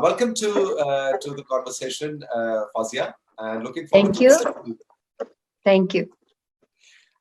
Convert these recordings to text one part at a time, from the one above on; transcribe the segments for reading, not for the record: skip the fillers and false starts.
Welcome to the conversation, Fawzia, and looking forward to it. Thank you.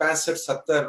65-70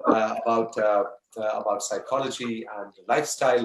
about psychology and lifestyle.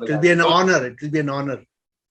will be an honor, it will be an honor.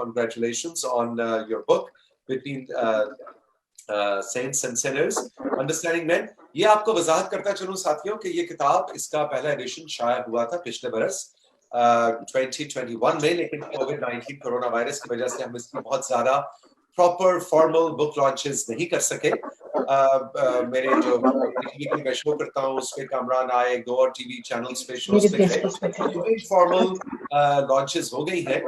Congratulations on your book, Between Saints and Sinners, Understanding Men. یہ آپ کو وضاحت کرتا چلوں ساتھیوں کہ یہ کتاب اس کا پہلا ایڈیشن شائع ہوا تھا پچھلے برس 2021 میں, لیکن کووڈ-19 کورونا وائرس کی وجہ سے ہم اس کی بہت زیادہ پراپر فارمل بک لانچز نہیں کر سکے. میرے جو ٹی وی میں شو کرتا ہوں اس پہ کامران آئے, 2 اور ٹی وی چینلز پہ شوز پہ گئے, فارمل لانچز ہو گئی ہیں,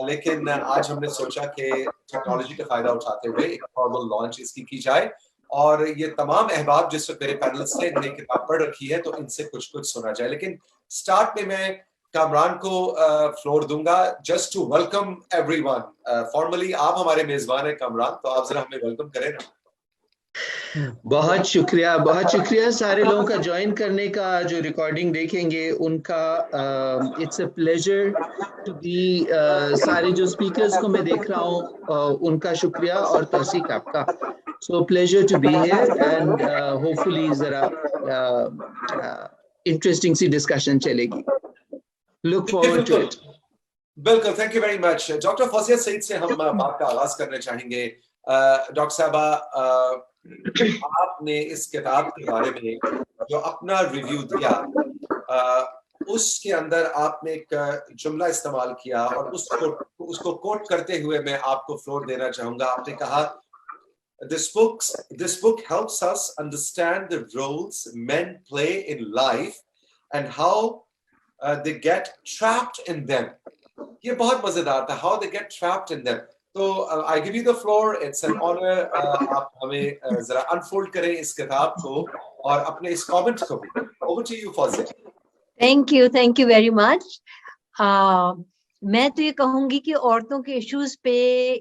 لیکن آج ہم نے سوچا کہ ٹیکنالوجی کا فائدہ اٹھاتے ہوئے ایک فارمل لانچ اس کی جائے, اور یہ تمام احباب جس وقت میرے پینلس سے انہوں نے کتاب پڑھ رکھی ہے تو ان سے کچھ سنا جائے. لیکن سٹارٹ میں کامران کو فلور دوں گا just to welcome everyone. Formally آپ ہمارے میزبان ہیں کامران, تو آپ ذرا ہمیں ویلکم کریں نا. بہت شکریہ سارے لوگوں کا جوائن کرنے کا. جو ریکارڈنگ دیکھیں گے ان کا it's a pleasure to be. سارے جو اسپیکرز کو میں دیکھ رہا ہوں ان کا شکریہ اور توثیق آپ کا. So pleasure to be here and hopefully ذرا انٹرسٹنگ سی ڈسکشن چلے گی. Look forward to it. بالکل, thank you very much. Doctor Fauzia Saeed سے ہم بات کا آغاز کرنا چاہیں گے. ڈاکٹر صاحبہ, آپ نے اس کتاب کے بارے میں جو اپنا ریویو دیا اس کے اندر آپ نے ایک جملہ استعمال کیا, اور اس کو کوٹ کرتے ہوئے میں آپ کو فلور دینا چاہوں گا. آپ نے کہا this book helps us understand the roles men play in life and how they get trapped in them. یہ بہت مزیدار تھا, how they get trapped in them. تو I give you the floor, it's an honor. آپ ہمیں ذرا unfold کریں اس کتاب کو اور اپنے اس کامنٹ کو بھی. Over to you, Fauzia. Thank you very much. میں تو یہ کہوں گی کہ عورتوں کے ایشوز پہ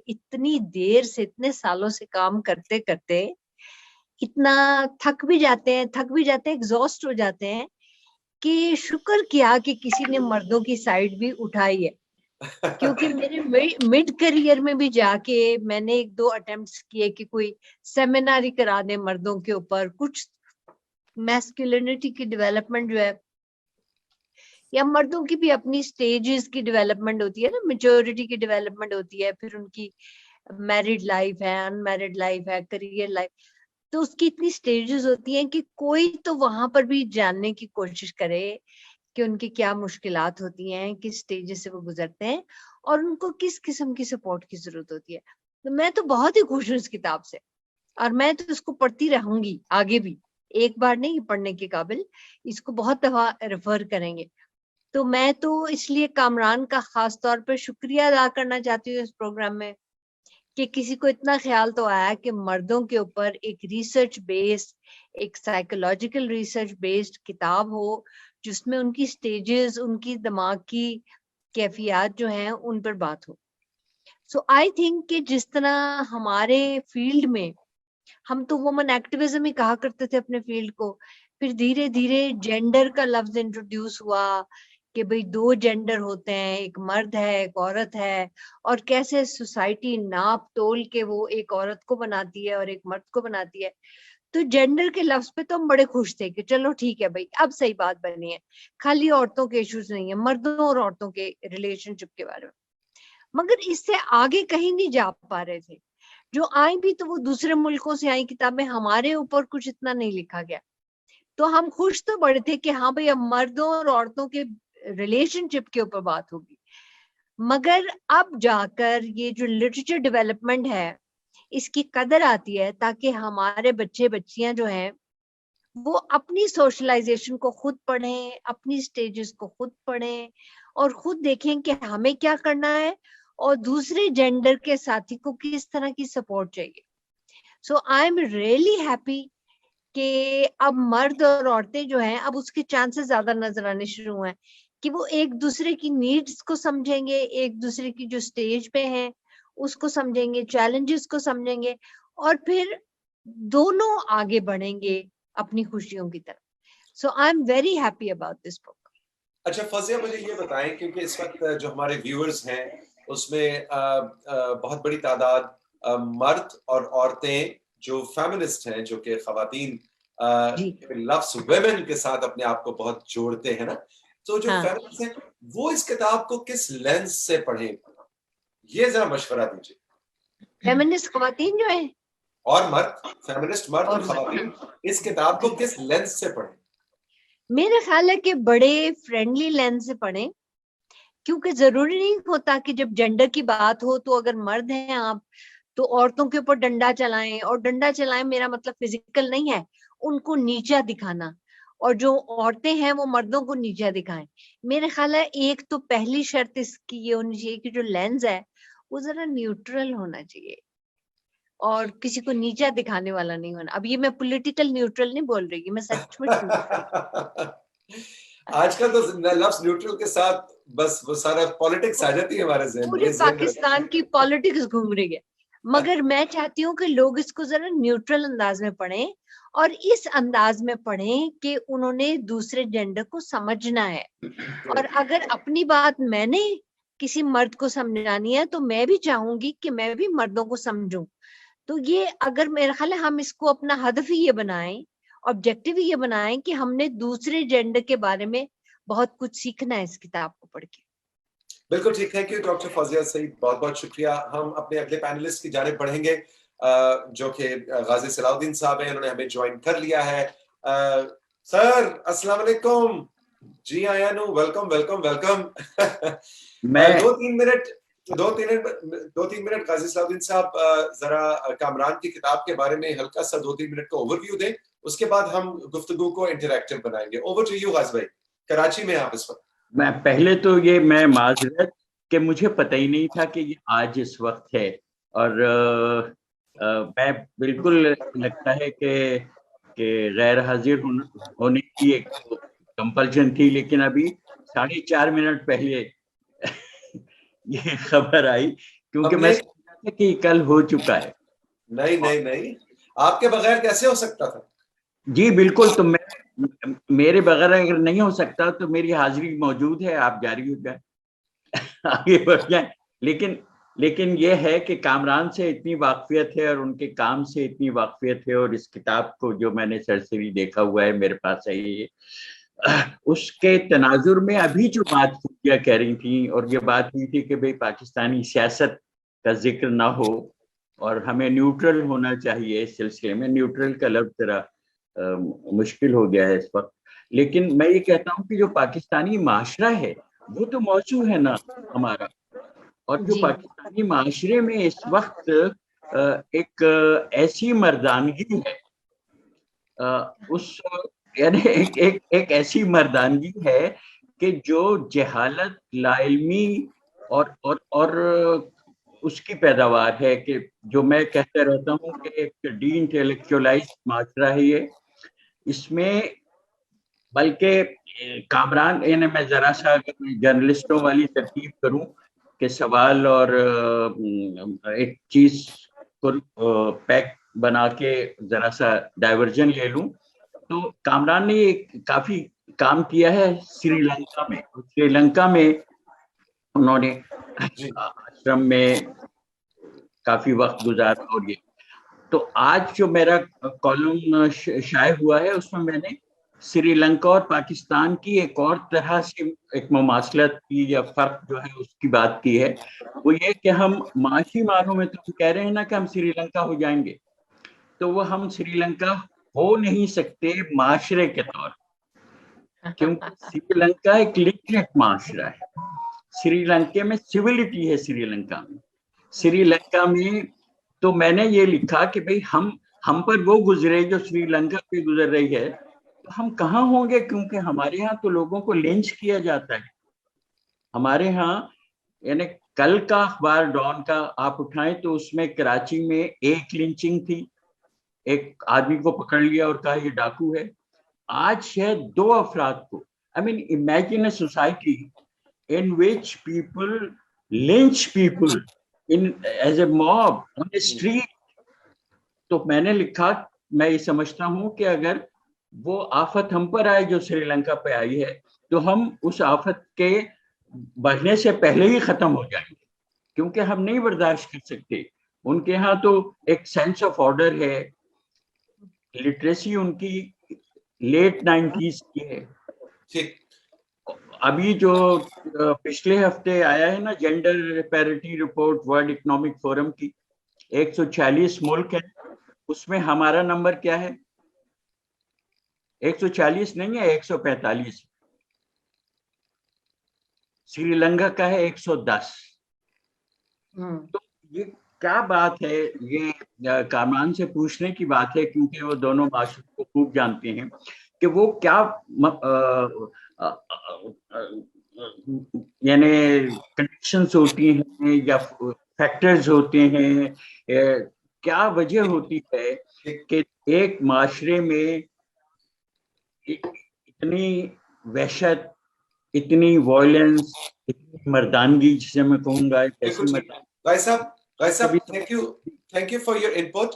اتنی دیر سے, اتنے سالوں سے کام کرتے کرتے اتنا تھک بھی جاتے ہیں, ایگزاسٹ ہو جاتے ہیں, کہ شکر کیا کہ کسی نے مردوں کی سائڈ بھی اٹھائی ہے. کیونکہ میرے مڈ کریئر میں بھی جا کے میں نے 1-2 اٹیمپٹس کیے کہ کوئی سیمینار ہی کرا دیں مردوں کے اوپر, کچھ میسکولینٹی کی ڈیولپمنٹ جو ہے, یا مردوں کی بھی اپنی سٹیجز کی ڈیولپمنٹ ہوتی ہے نا, میچورٹی کی ڈیولپمنٹ ہوتی ہے, پھر ان کی میرڈ لائف ہے, ان میرڈ لائف ہے, کریئر لائف, تو اس کی اتنی سٹیجز ہوتی ہیں کہ کوئی تو وہاں پر بھی جاننے کی کوشش کرے کہ ان کی کیا مشکلات ہوتی ہیں, کس سٹیجز سے وہ گزرتے ہیں, اور ان کو کس قسم کی سپورٹ کی ضرورت ہوتی ہے. تو میں تو بہت ہی خوش ہوں اس کتاب سے, اور میں تو اس کو پڑھتی رہوں گی آگے بھی, ایک بار نہیں پڑھنے کے قابل, اس کو بہت دفعہ ریفر کریں گے. تو میں تو اس لیے کامران کا خاص طور پہ شکریہ ادا کرنا چاہتی ہوں اس پروگرام میں, کہ کسی کو اتنا خیال تو آیا کہ مردوں کے اوپر ایک ریسرچ بیسڈ, ایک سائیکولوجیکل ریسرچ بیسڈ کتاب ہو, جس میں ان کی سٹیجز, ان کی دماغ کی کیفیات جو ہیں ان پر بات ہو. سو آئی تھنک کہ جس طرح ہمارے فیلڈ میں ہم تو وومن ایکٹیویزم ہی کہا کرتے تھے اپنے فیلڈ کو, پھر دھیرے دھیرے جینڈر کا لفظ انٹروڈیوس ہوا کہ بھئی 2 جینڈر ہوتے ہیں, ایک مرد ہے ایک عورت ہے, اور کیسے سوسائٹی ناپ تول کے وہ ایک عورت کو بناتی ہے اور ایک مرد کو بناتی ہے. تو جینڈر کے لفظ پہ تو ہم بڑے خوش تھے کہ چلو ٹھیک ہے بھائی, اب صحیح بات بنی ہے, خالی عورتوں کے ایشوز نہیں ہیں, مردوں اور عورتوں کے ریلیشن شپ کے بارے میں. مگر اس سے آگے کہیں نہیں جا پا رہے تھے. جو آئیں بھی تو وہ دوسرے ملکوں سے آئی کتابیں, ہمارے اوپر کچھ اتنا نہیں لکھا گیا. تو ہم خوش تو بڑے تھے کہ ہاں بھائی اب مردوں اور عورتوں کے ریلیشن شپ کے اوپر بات ہوگی. مگر اب جا کر یہ جو لٹریچر ڈیولپمنٹ ہے اس کی قدر آتی ہے, تاکہ ہمارے بچے بچیاں جو ہیں وہ اپنی سوشلائزیشن کو خود پڑھیں, اپنی سٹیجز کو خود پڑھیں, اور خود دیکھیں کہ ہمیں کیا کرنا ہے اور دوسرے جینڈر کے ساتھی کو کس طرح کی سپورٹ چاہیے. سو آئی ایم ریئلی ہیپی کہ اب مرد اور عورتیں جو ہیں اب اس کے چانسز زیادہ نظر آنے شروع ہوئے ہیں کہ وہ ایک دوسرے کی نیڈس کو سمجھیں گے, ایک دوسرے کی جو سٹیج پہ ہیں اس کو سمجھیں گے, چیلنجز کو سمجھیں گے, اور پھر دونوں آگے بڑھیں گے اپنی خوشیوں کی طرف. So I am very happy about this book. اچھا فوزیہ, مجھے یہ بتائیں, کیونکہ اس وقت جو ہمارے ویورز ہیں اس میں بہت بڑی تعداد مرد اور عورتیں جو فیمنسٹ ہیں, جو کہ خواتین لفظ ویمن کے ساتھ اپنے آپ کو بہت جوڑتے ہیں نا, تو جو فیمنسٹ ہیں وہ اس کتاب کو کس لینس سے پڑھیں, یہ ذرا مشورہ دیجیے. فیمنسٹ خواتین جو ہیں اور مرد فیمنسٹ مرد اور خواتین اس کتاب کو کس لینس سے پڑھیں؟ میرا خیال ہے کہ بڑے فرینڈلی لینس سے پڑھیں، کیونکہ ضروری نہیں ہوتا کہ جب جینڈر کی بات ہو تو اگر مرد ہیں آپ تو عورتوں کے اوپر ڈنڈا چلائیں، اور ڈنڈا چلائیں میرا مطلب فزیکل نہیں ہے، ان کو نیچا دکھانا، اور جو عورتیں ہیں وہ مردوں کو نیچا دکھائیں. میرے خیال ہے ایک تو پہلی شرط اس کی یہ ہونی چاہیے کہ جو لینز ہے وہ ذرا نیوٹرل ہونا چاہیے اور کسی کو نیچا دکھانے والا نہیں ہونا. اب یہ میں پولیٹیکل نیوٹرل نہیں بول رہی، میں سچ میں آج کل تو لفظ نیوٹرل کے ساتھ بس وہ سارا پالیٹکس آ جاتی ہے ہمارے ذہن میں. پورے پاکستان کی پالیٹکس گھوم رہی ہے، مگر میں چاہتی ہوں کہ لوگ اس کو ذرا نیوٹرل انداز میں پڑھیں، اور اس انداز میں پڑھیں کہ انہوں نے دوسرے جینڈر کو سمجھنا ہے. اور اگر اپنی بات میں نے کسی مرد کو سمجھانی ہے تو میں بھی چاہوں گی کہ میں بھی مردوں کو سمجھوں. تو یہ اگر میرا خیال ہے ہم اس کو اپنا ہدف ہی یہ بنائیں، آبجیکٹو ہی یہ بنائیں کہ ہم نے دوسرے جینڈر کے بارے میں بہت کچھ سیکھنا ہے اس کتاب کو پڑھ کے. بالکل ٹھیک ہے کہ ڈاکٹر فوزیہ سعید، بہت بہت شکریہ. ہم اپنے اگلے پینلسٹ کی جانب بڑھیں گے جو کہ غازی صلاح الدین صاحب ہیں. انہوں نے ہمیں جوائن کر لیا ہے. سر السلام علیکم. جی آیا نو، ویلکم ویلکم ویلکم. دو تین منٹ غازی صلاح الدین صاحب ذرا کامران کی کتاب کے بارے میں ہلکا سا 2-3 منٹ کا اوور ویو دیں، اس کے بعد ہم گفتگو کو انٹریکٹیو بنائیں گے. اوور ٹو یو غازی بھائی. کراچی میں آپ اس وقت. میں پہلے تو یہ میں معذرت کہ مجھے پتہ ہی نہیں تھا کہ یہ آج اس وقت ہے، اور میں بالکل لگتا ہے کہ غیر حاضر ہونے کی ایک کمپلشن تھی، لیکن ابھی 4.5 منٹ پہلے یہ خبر آئی، کیونکہ میں سمجھا تھا کہ کل ہو چکا ہے. نہیں آپ کے بغیر کیسے ہو سکتا تھا؟ جی بالکل. تو میرے بغیر اگر نہیں ہو سکتا تو میری حاضری موجود ہے، آپ جاری ہو جائیں، آگے بڑھ جائیں. لیکن یہ ہے کہ کامران سے اتنی واقفیت ہے اور ان کے کام سے اتنی واقفیت ہے، اور اس کتاب کو جو میں نے سرسری دیکھا ہوا ہے میرے پاس ہے یہ، اس کے تناظر میں ابھی جو بات کہہ رہی تھی، اور یہ بات ہوئی تھی کہ بھئی پاکستانی سیاست کا ذکر نہ ہو اور ہمیں نیوٹرل ہونا چاہیے اس سلسلے میں. نیوٹرل کا لفظ ذرا مشکل ہو گیا ہے اس وقت، لیکن میں یہ کہتا ہوں کہ جو پاکستانی معاشرہ ہے وہ تو موضوع ہے نا ہمارا، اور جو پاکستانی معاشرے میں اس وقت ایک ایسی مردانگی ہے، یعنی ایک ایسی مردانگی ہے کہ جو جہالت، لا علمی اور اس کی پیداوار ہے، کہ جو میں کہتا رہتا ہوں کہ ایک ڈی انٹلیکچولائز معاشرہ ہے یہ. اس میں بلکہ کامران، یعنی میں ذرا سا جرنلسٹوں والی ترتیب کروں کہ سوال اور ایک چیز کو پیک بنا کے ذرا سا ڈائیورژن لے لوں، تو کامران نے کافی کام کیا ہے سری لنکا میں. سری لنکا میں انہوں نے آشرم میں کافی وقت گزارا، اور یہ تو آج جو میرا کالم شائع ہوا ہے اس میں میں نے سری لنکا اور پاکستان کی ایک اور طرح سے ایک مماثلت کی یا فرق جو ہے اس کی بات کی ہے. وہ یہ کہ ہم معاشی معنوں میں تو کہہ رہے ہیں نا کہ ہم سری لنکا ہو جائیں گے، تو وہ ہم سری لنکا ہو نہیں سکتے معاشرے کے طور، کیونکہ سری لنکا ایک لٹریٹ معاشرہ ہے. سری لنکا میں سویلٹی ہے. سری لنکا میں تو میں نے یہ لکھا کہ بھئی ہم پر وہ گزرے جو سری لنکا پہ گزر رہی ہے، تو ہم کہاں ہوں گے، کیونکہ ہمارے ہاں تو لوگوں کو لنچ کیا جاتا ہے. ہمارے ہاں یعنی کل کا اخبار ڈان کا آپ اٹھائیں تو اس میں کراچی میں ایک لنچنگ تھی، ایک آدمی کو پکڑ لیا اور کہا یہ ڈاکو ہے. آج شاید 2 افراد کو. I mean, imagine a society in which people lynch people as a mob on the street. تو میں نے لکھا، میں یہ سمجھتا ہوں کہ اگر وہ آفت ہم پر آئے جو سری لنکا پہ آئی ہے، تو ہم اس آفت کے بڑھنے سے پہلے ہی ختم ہو جائیں گے، کیونکہ ہم نہیں برداشت کر سکتے. ان کے ہاں تو ایک سینس آف آرڈر ہے، لٹریسی ان کی لیٹ 90s کی ہے. ابھی جو پچھلے ہفتے آیا ہے نا gender parity report world economic forum کی، 146 ملک ہیں اس میں ہمارا نمبر کیا ہے؟ 140 نہیں ہے، 145. سری لنکا کا ہے 110. تو یہ کیا بات ہے؟ یہ کامران سے پوچھنے کی بات ہے، کیونکہ وہ دونوں معاشرے کو خوب جانتے ہیں کہ وہ کیا یعنی کنڈیشنز ہوتی ہیں یا فیکٹرز ہوتے ہیں، کیا وجہ ہوتی ہے کہ ایک معاشرے میں اتنی وحشت، اتنی وائلنس، اتنی مردانگی، جسے میں کہوں گا ایسی بھائی صاحب thank you for your input.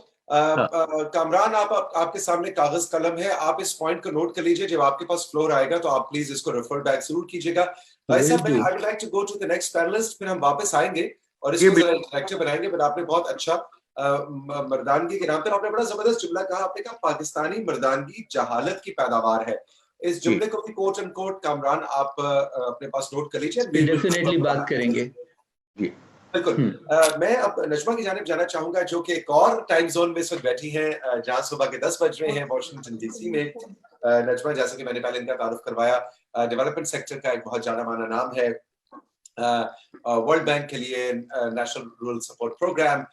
Kamran آپ کے سامنے کاغذ قلم ہے، آپ اس پوائنٹ کو نوٹ کر لیجئے. جب آپ کے پاس فلور آئے گا تو آپ پلیز اس کو ریفر بیک ضرور کیجئے گا. بھائی صاحب I would like to go to the next panelist، پھر ہم واپس آئیں گے اور اس کو ذرا انٹریکٹیو بنائیں گے. بٹ آپ نے بہت اچھا مردانگی کے نام پر آپ نے بڑا زبردست جملہ کہا. آپ نے کہا پاکستانی مردانگی جہالت کی پیداوار ہے. اس جملے کو بھی کوٹ اینڈ کوٹ کامران آپ اپنے پاس نوٹ کر لیجئے. ڈیفینیٹلی بات کریں گے. بالکل. میں اب نجمہ کی جانب جانا چاہوں گا جو کہ ایک اور ٹائم زون میں اس وقت بیٹھی ہیں جہاں صبح کے 10 بج رہے ہیں واشنگٹن ڈی سی میں. نجمہ جیسا کہ میں نے پہلے ان کا تعارف کروایا ڈیولپمنٹ سیکٹر کا ایک بہت جانا مانا نام ہے. ورلڈ بینک کے لیے نیشنل رورل سپورٹ پروگرام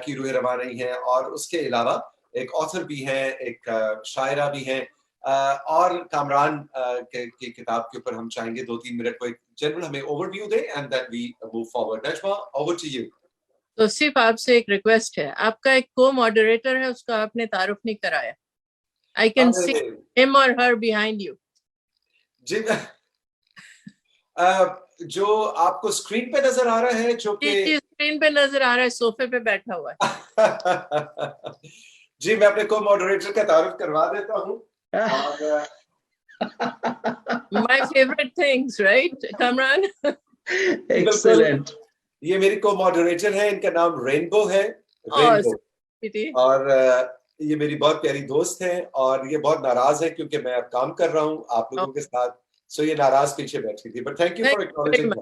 کی روح رواں رہی ہیں اور اس کے علاوہ ایک آتھر بھی ہیں، ایک شاعرہ بھی ہیں. اور کامران کی کتاب کے اوپر ہم چاہیں گے 2-3 منٹ کو ایک جنرل ہمیں اوور ویو دے and then we move forward. Najma over to you. تو صرف آپ سے ایک ریکویسٹ ہے، آپ کا ایک کو ماڈریٹر ہے، اس کا آپ نے تعارف نہیں کرایا. I can see him or her behind you. جی جو آپ کو اسکرین پہ نظر آ رہا ہے، جو کہ اسکرین پہ نظر آ رہا ہے، صوفے پہ بیٹھا ہوا ہے. جی میں اپنے کو ماڈریٹر کا تعارف کروا دیتا ہوں. My favorite things, right, Kamran? Excellent. یہ میری کو ماڈریٹر ہے، ان کا نام رینبو ہے. رینبو. اور یہ میری بہت پیاری دوست ہیں اور یہ بہت ناراض ہے کیونکہ میں اب کام کر رہا ہوں آپ لوگوں کے ساتھ، سو یہ ناراض پیچھے بیٹھی تھی. But thank you for acknowledging me.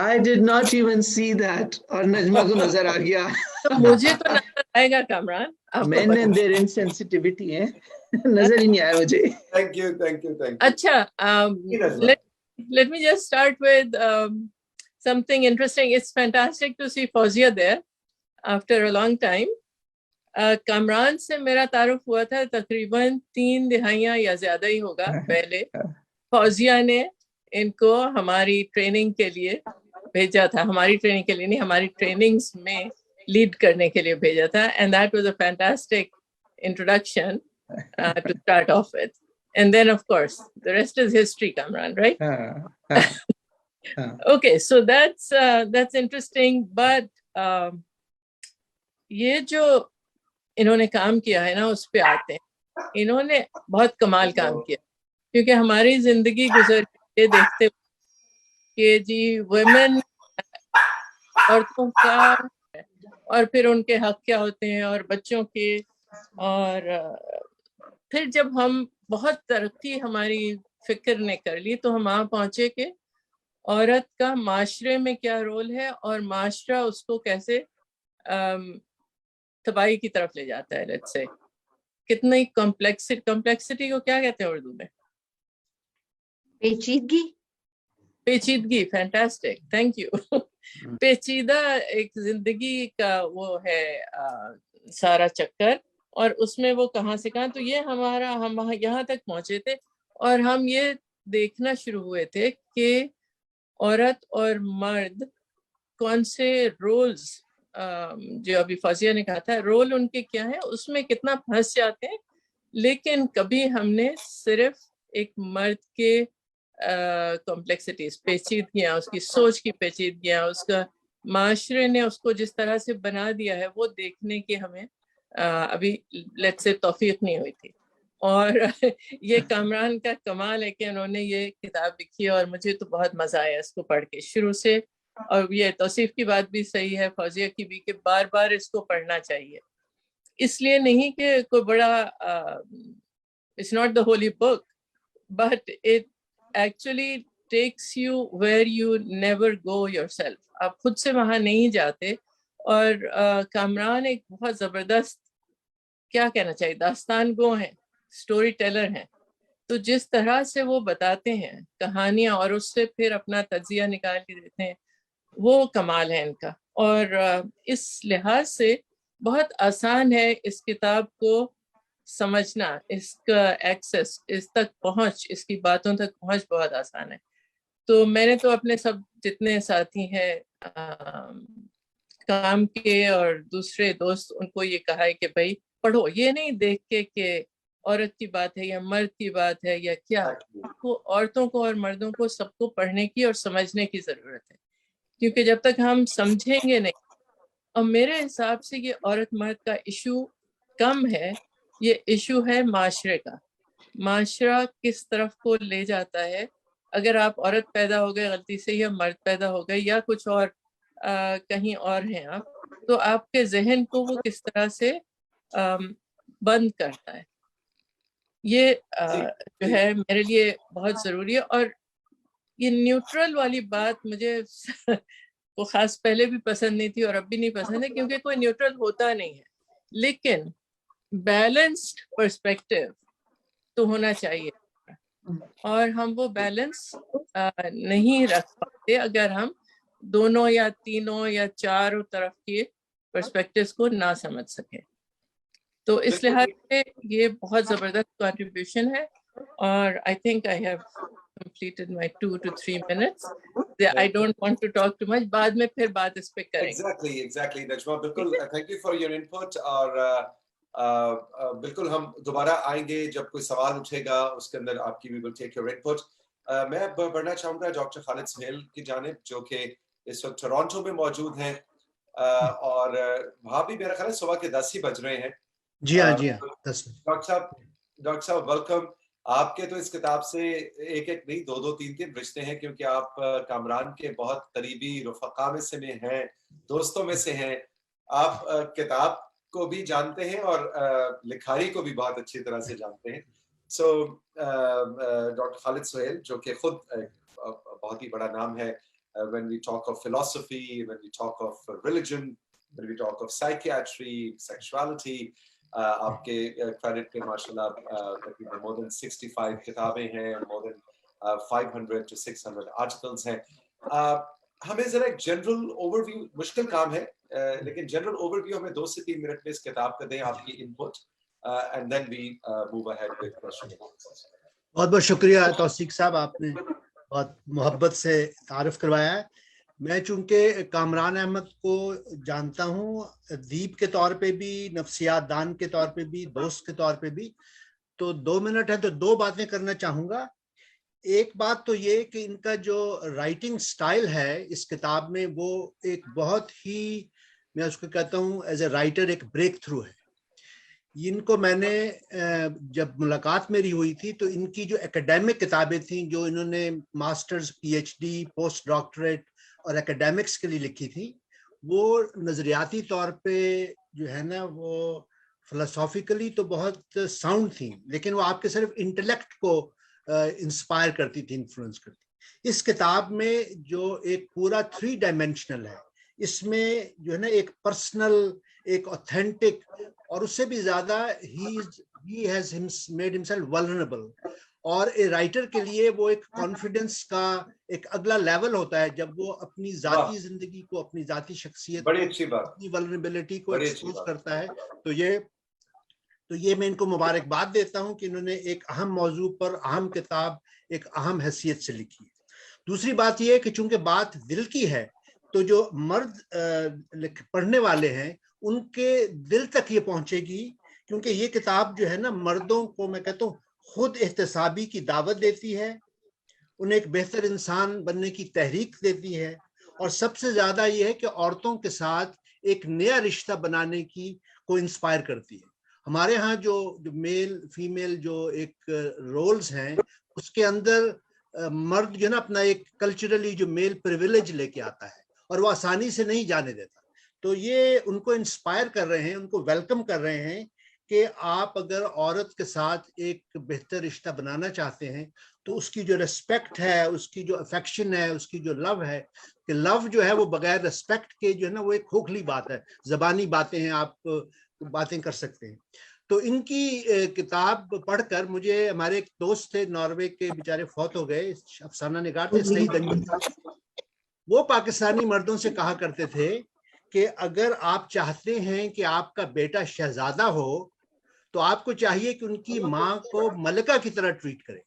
I did not even see that. اور نجمہ کو نظر آ گیا. مجھے تو نظر آئے گا Kamran. Men and their insensitivity ہے، نظر ہی نہیں آیا مجھے. Thank you. اچھا, let me just start with something interesting. It's fantastic to see Fauzia there after a long time. Kamran سے میرا تعارف ہوا تھا تقریباً 3 دہائیاں یا زیادہ ہی ہوگا پہلے. فوزیہ نے ان کو ہماری ٹریننگ کے لیے بھیجا تھا، ہماری ٹریننگ کے لیے نہیں، ہماری ٹریننگز میں لیڈ کرنے کے لیے بھیجا تھا. And that was a fantastic introduction to start off with. And then of course the rest is history, Kamran, right? Okay, so that's interesting. But یہ جو انہوں نے کام کیا ہے نا، اس پہ آتے ہیں. انہوں نے بہت کمال کام کیا کیونکہ ہماری زندگی گزر کے دیکھتے کہ جی ویمن عورتوں کا اور پھر ان کے حق کیا ہوتے ہیں اور بچوں کے، اور پھر جب ہم بہت ترقی ہماری فکر نے کر لی تو ہم وہاں پہنچے کہ عورت کا معاشرے میں کیا رول ہے اور معاشرہ اس کو کیسے تباہی کی طرف لے جاتا ہے. لیٹس سے کتنی کمپلیکسٹی کو کیا کہتے ہیں اردو میں؟ پیچیدگی. Fantastic, thank you. پیچیدہ ایک زندگی کا وہ ہے سارا چکر، اور اس میں وہ کہاں سے کہاں. تو یہ ہم یہاں تک پہنچے تھے اور ہم یہ دیکھنا شروع ہوئے تھے کہ عورت اور مرد کون سے رولز، جو ابھی فوزیہ نے کہا تھا رول ان کے کیا ہیں، اس میں کتنا پھنس جاتے ہیں. لیکن کبھی ہم نے صرف ایک مرد کے کمپلیکسٹیز، پیچیدگیاں، اس کی سوچ کی پیچیدگیاں، اس کا معاشرے نے اس کو جس طرح سے بنا دیا ہے، وہ دیکھنے کی ہمیں ابھی لیٹس سے توفیق نہیں ہوئی تھی. اور یہ کامران کا کمال ہے کہ انہوں نے یہ کتاب لکھی اور مجھے تو بہت مزہ آیا اس کو پڑھ کے شروع سے. اور یہ توصیف کی بات بھی صحیح ہے فوزیہ کی بھی کہ بار بار اس کو پڑھنا چاہیے. اس لیے نہیں کہ کوئی بڑا it's not the holy book, but it actually takes you where you never go yourself. آپ خود سے وہاں نہیں جاتے اور کامران ایک بہت زبردست کیا کہنا چاہیے داستان گو ہیں, سٹوری ٹیلر ہیں. تو جس طرح سے وہ بتاتے ہیں کہانیاں اور اس سے پھر اپنا تجزیہ نکال کے دیتے ہیں, وہ کمال ہے ان کا. اور اس لحاظ سے بہت آسان ہے اس کتاب کو سمجھنا, اس کا ایکسس, اس تک پہنچ, اس کی باتوں تک پہنچ بہت آسان ہے. تو میں نے تو اپنے سب جتنے ساتھی ہیں کام کے اور دوسرے دوست, ان کو یہ کہا ہے کہ بھائی پڑھو, یہ نہیں دیکھ کے کہ عورت کی بات ہے یا مرد کی بات ہے یا کیا, کو عورتوں کو اور مردوں کو سب کو پڑھنے کی اور سمجھنے کی ضرورت ہے. کیونکہ جب تک ہم سمجھیں گے نہیں, اور میرے حساب سے یہ عورت مرد کا ایشو کم ہے, یہ ایشو ہے معاشرے کا. معاشرہ کس طرف کو لے جاتا ہے. اگر آپ عورت پیدا ہو گئے غلطی سے یا مرد پیدا ہو گئے یا کچھ اور کہیں اور ہیں آپ, تو آپ کے ذہن کو وہ کس طرح سے بند کرتا ہے. یہ جو ہے میرے لیے بہت ضروری ہے. اور یہ نیوٹرل والی بات مجھے وہ خاص پہلے بھی پسند نہیں تھی اور اب بھی نہیں پسند ہے, کیونکہ کوئی نیوٹرل ہوتا نہیں ہے. لیکن بیلنسڈ پرسپیکٹیو تو ہونا چاہیے, اور ہم وہ بیلنس نہیں رکھ پاتے اگر ہم دونوں یا تینوں یا چاروں طرف کے پرسپیکٹیوز کو نہ سمجھ سکیں. تو اس لحاظ سے یہ بہت زبردست کنٹریبیوشن ہے. اور I think I have completed my 2 to 3 minutes. I don't want to talk too much. بعد میں پھر بات اس پہ کریں گے. Exactly نجمہ, بالکل. Thank you for your input. اور بالکل ہم دوبارہ آئیں گے جب کوئی سوال اٹھے گا, اس کے اندر آپ کی we will take your input. میں بڑھنا چاہوں گا ڈاکٹر خالد سہیل کی جانب, جو کہ اس وقت ٹورانٹو میں موجود ہیں, اور وہاں بھی میرا خیال ہے صبح کے 10 ہی بج رہے ہیں. جی ہاں, جی ہاں. ڈاکٹر صاحب ویلکم. آپ کے تو اس کتاب سے ایک نہیں 2-3 رشتے ہیں, کیونکہ آپ کامران کے بہت قریبی رفقا میں سے ہیں, دوستوں میں سے ہیں. آپ کتاب کو بھی جانتے ہیں اور لکھاری کو بھی بہت اچھی طرح سے جانتے ہیں. سو ڈاکٹر خالد سہیل, جو کہ خود بہت ہی بڑا نام ہے when we talk of philosophy, when we talk of religion, when we talk of psychiatry, sexuality, آپ کے کریڈٹ پہ ماشاءاللہ تقریباً more than 65 کتابیں ہیں, more than 500 to 600 articles ہیں. ہمیں ذرا ایک جنرل اوور ویو, مشکل کام ہے لیکن جنرل اوور ویو ہمیں 2 سے 3 منٹ میں اس کتاب کا دیں, آپ کی input, and then we move ahead with question. بہت بہت شکریہ توثیق صاحب, آپ نے بہت محبت سے تعارف کروایا ہے. میں چونکہ کامران احمد کو جانتا ہوں ادیب کے طور پہ بھی, نفسیات دان کے طور پہ بھی, دوست کے طور پہ بھی, تو 2 منٹ ہے تو 2 باتیں کرنا چاہوں گا. ایک بات تو یہ کہ ان کا جو رائٹنگ سٹائل ہے اس کتاب میں, وہ ایک بہت ہی, میں اس کو کہتا ہوں ایز اے رائٹر ایک بریک تھرو ہے. ان کو میں نے جب ملاقات میری ہوئی تھی تو ان کی جو اکیڈیمک کتابیں تھیں, جو انہوں نے masters, P H D, post doctorate اور اکیڈیمکس کے لیے لکھی تھی, وہ نظریاتی طور پہ جو ہے نا وہ فلسافیکلی تو بہت ساؤنڈ تھیں, لیکن وہ آپ کے صرف انٹلیکٹ کو انسپائر کرتی تھی, انفلوئنس کرتی. اس کتاب میں جو ایک پورا 3 ڈائمینشنل ہے, اس میں جو ہے نا ایک پرسنل, ایک اوتھینٹک, اور اس سے بھی زیادہ he has made himself vulnerable. اور اے رائٹر کے لیے وہ ایک کانفیڈنس کا ایک اگلا لیول ہوتا ہے جب وہ اپنی ذاتی زندگی کو, اپنی ذاتی شخصیت کو, اپنی ولنریبلٹی کو ایکسپوز کرتا ہے. تو یہ میں ان کو مبارکباد دیتا ہوں کہ انہوں نے ایک اہم موضوع پر اہم کتاب ایک اہم حیثیت سے لکھی ہے. دوسری بات یہ ہے کہ چونکہ بات دل کی ہے تو جو مرد پڑھنے والے ہیں ان کے دل تک یہ پہنچے گی, کیونکہ یہ کتاب جو ہے نا مردوں کو میں کہتا ہوں خود احتسابی کی دعوت دیتی ہے, انہیں ایک بہتر انسان بننے کی تحریک دیتی ہے, اور سب سے زیادہ یہ ہے کہ عورتوں کے ساتھ ایک نیا رشتہ بنانے کی کو انسپائر کرتی ہے. ہمارے ہاں جو میل فیمیل جو ایک رولز ہیں اس کے اندر مرد جو ہے نا اپنا ایک کلچرلی جو میل پریویلیج لے کے آتا ہے اور وہ آسانی سے نہیں جانے دیتا. تو یہ ان کو انسپائر کر رہے ہیں, ان کو ویلکم کر رہے ہیں کہ آپ اگر عورت کے ساتھ ایک بہتر رشتہ بنانا چاہتے ہیں تو اس کی جو ریسپیکٹ ہے, اس کی جو افیکشن ہے, اس کی جو لو ہے, کہ لو جو ہے وہ بغیر ریسپیکٹ کے جو ہے نا وہ ایک کھوکھلی بات ہے, زبانی باتیں ہیں, آپ باتیں کر سکتے ہیں. تو ان کی کتاب پڑھ کر مجھے, ہمارے ایک دوست تھے ناروے کے, بیچارے فوت ہو گئے, افسانہ نگار تھے, سعید انجم. وہ پاکستانی مردوں سے کہا کرتے تھے کہ اگر آپ چاہتے ہیں کہ آپ کا بیٹا شہزادہ ہو تو آپ کو چاہیے کہ ان کی ماں کو ملکہ کی طرح ٹریٹ کریں.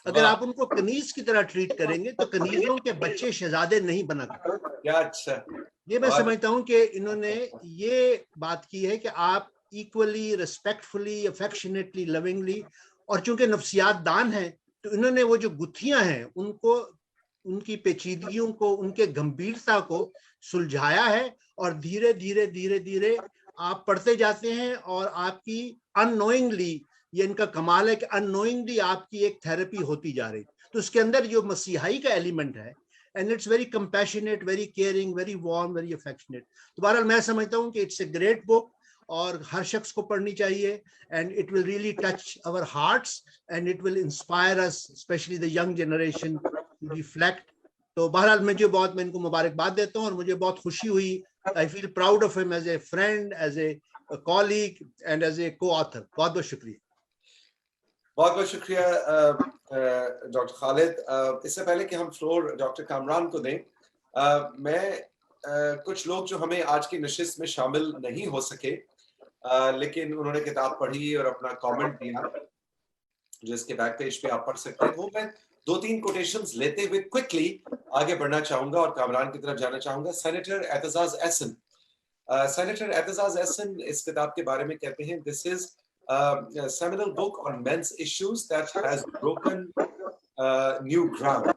اگر آپ ان کو کنیز کی طرح ٹریٹ کریں گے تو کنیزوں کے بچے شہزادے نہیں بنا کرتے. کیا اچھا. یہ میں سمجھتا ہوں کہ انہوں نے یہ بات کی ہے کہ آپ ایکولی, ریسپیکٹفلی, افیکشنیٹلی, لونگلی, اور چونکہ نفسیات دان ہیں تو انہوں نے وہ جو گتھیاں ہیں ان کو, ان کی پیچیدگیوں کو, ان کے گمبھیرتا کو سلجھایا ہے, اور دھیرے دھیرے دھیرے دھیرے آپ پڑھتے جاتے ہیں, اور آپ کی ان نوئنگلی, یہ ان کا کمال ہے کہ ان نوئنگلی آپ کی ایک تھراپی ہوتی جا رہی. تو اس کے اندر جو مسیحائی کا ایلیمنٹ ہے, and it's very compassionate, very caring, very warm, very affectionate. تو بہرحال میں سمجھتا ہوں کہ اٹس اے گریٹ بک, اور ہر شخص کو پڑھنی چاہیے, and it will really touch our hearts, and it will inspire us, especially the young generation, to reflect. تو بہرحال میں ان کو مبارکباد دیتا ہوں, اور مجھے بہت خوشی ہوئی. I feel proud of him as a friend, as a colleague, and as a co-author. بہت بہت شکریہ. بہت بہت شکریہ ڈاکٹر خالد. اس سے پہلے کہ ہم فلور ڈاکٹر کامران کو دیں, میں کچھ لوگ جو ہمیں آج کی نشست میں شامل نہیں ہو سکے لیکن انہوں نے کتاب پڑھی اور اپنا کامنٹ دیا, جو اس کے بیک پیج پہ آپ پڑھ سکتے ہیں, وہ میں 2-3 کوٹیشنز لیتے ہوئے کوئکلی آگے بڑھنا چاہوں گا اور کامران کی طرف جانا چاہوں گا. سینیٹر اعتزاز احسن, سینیٹر اعتزاز احسن اس کتاب کے بارے میں کہتے ہیں, دس از a seminal book on men's issues that has broken new ground.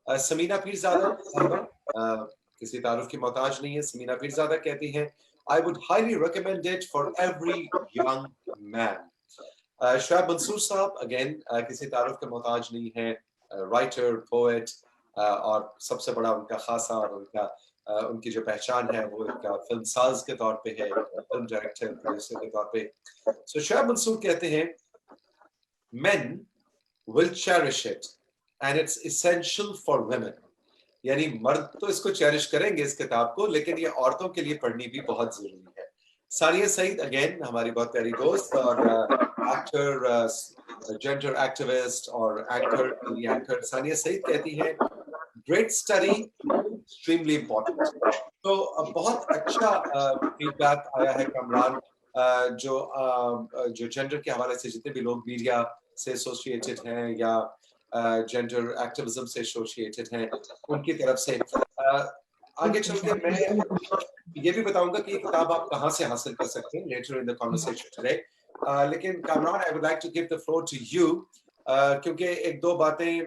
Samina Pirzada صاحبہ کسی تعارف کی محتاج نہیں ہے. سمینہ پیرزادہ کہتی ہیں I would highly recommend it for every young man. Shoaib منصور صاحب اگین کسی تعارف کے محتاج نہیں ہے, رائٹر, پوئٹ, اور سب سے بڑا ان کا خاصہ اور ان کی جو پہچان ہے وہ ایک فلم ساز کے طور پہ ہے, فلم ڈائریکٹر, پروڈیوسر کے طور پہ. سو شعیب منصور کہتے ہیں men will cherish it and it's essential for women. یعنی مرد تو اس کو چیرش کریں گے اس کتاب کو, لیکن یہ عورتوں کے لیے پڑھنی بھی بہت ضروری ہے. ثانیہ سعید اگین ہماری بہت پیاری دوست اور ایکٹر, جینڈر ایکٹیوسٹ اور اینکر ثانیہ سعید کہتی ہے گریٹ اسٹڈی, ایکسٹریملی امپورٹنٹ. تو بہت اچھا فیڈ بیک آیا ہے کامران, جو جینڈر کے حوالے سے جتنے بھی لوگ میڈیا سے ایسوسیٹڈ ہیں یا جینڈر ایکٹیویزم سے ایسوسیٹڈ ہیں ان کی طرف سے. آگے چل کے میں یہ بھی بتاؤں گا کہ یہ کتاب آپ کہاں سے حاصل کر سکتے ہیں later in the conversation today. لیکن Kamran I would like to give the floor to you, کیونکہ ایک دو باتیں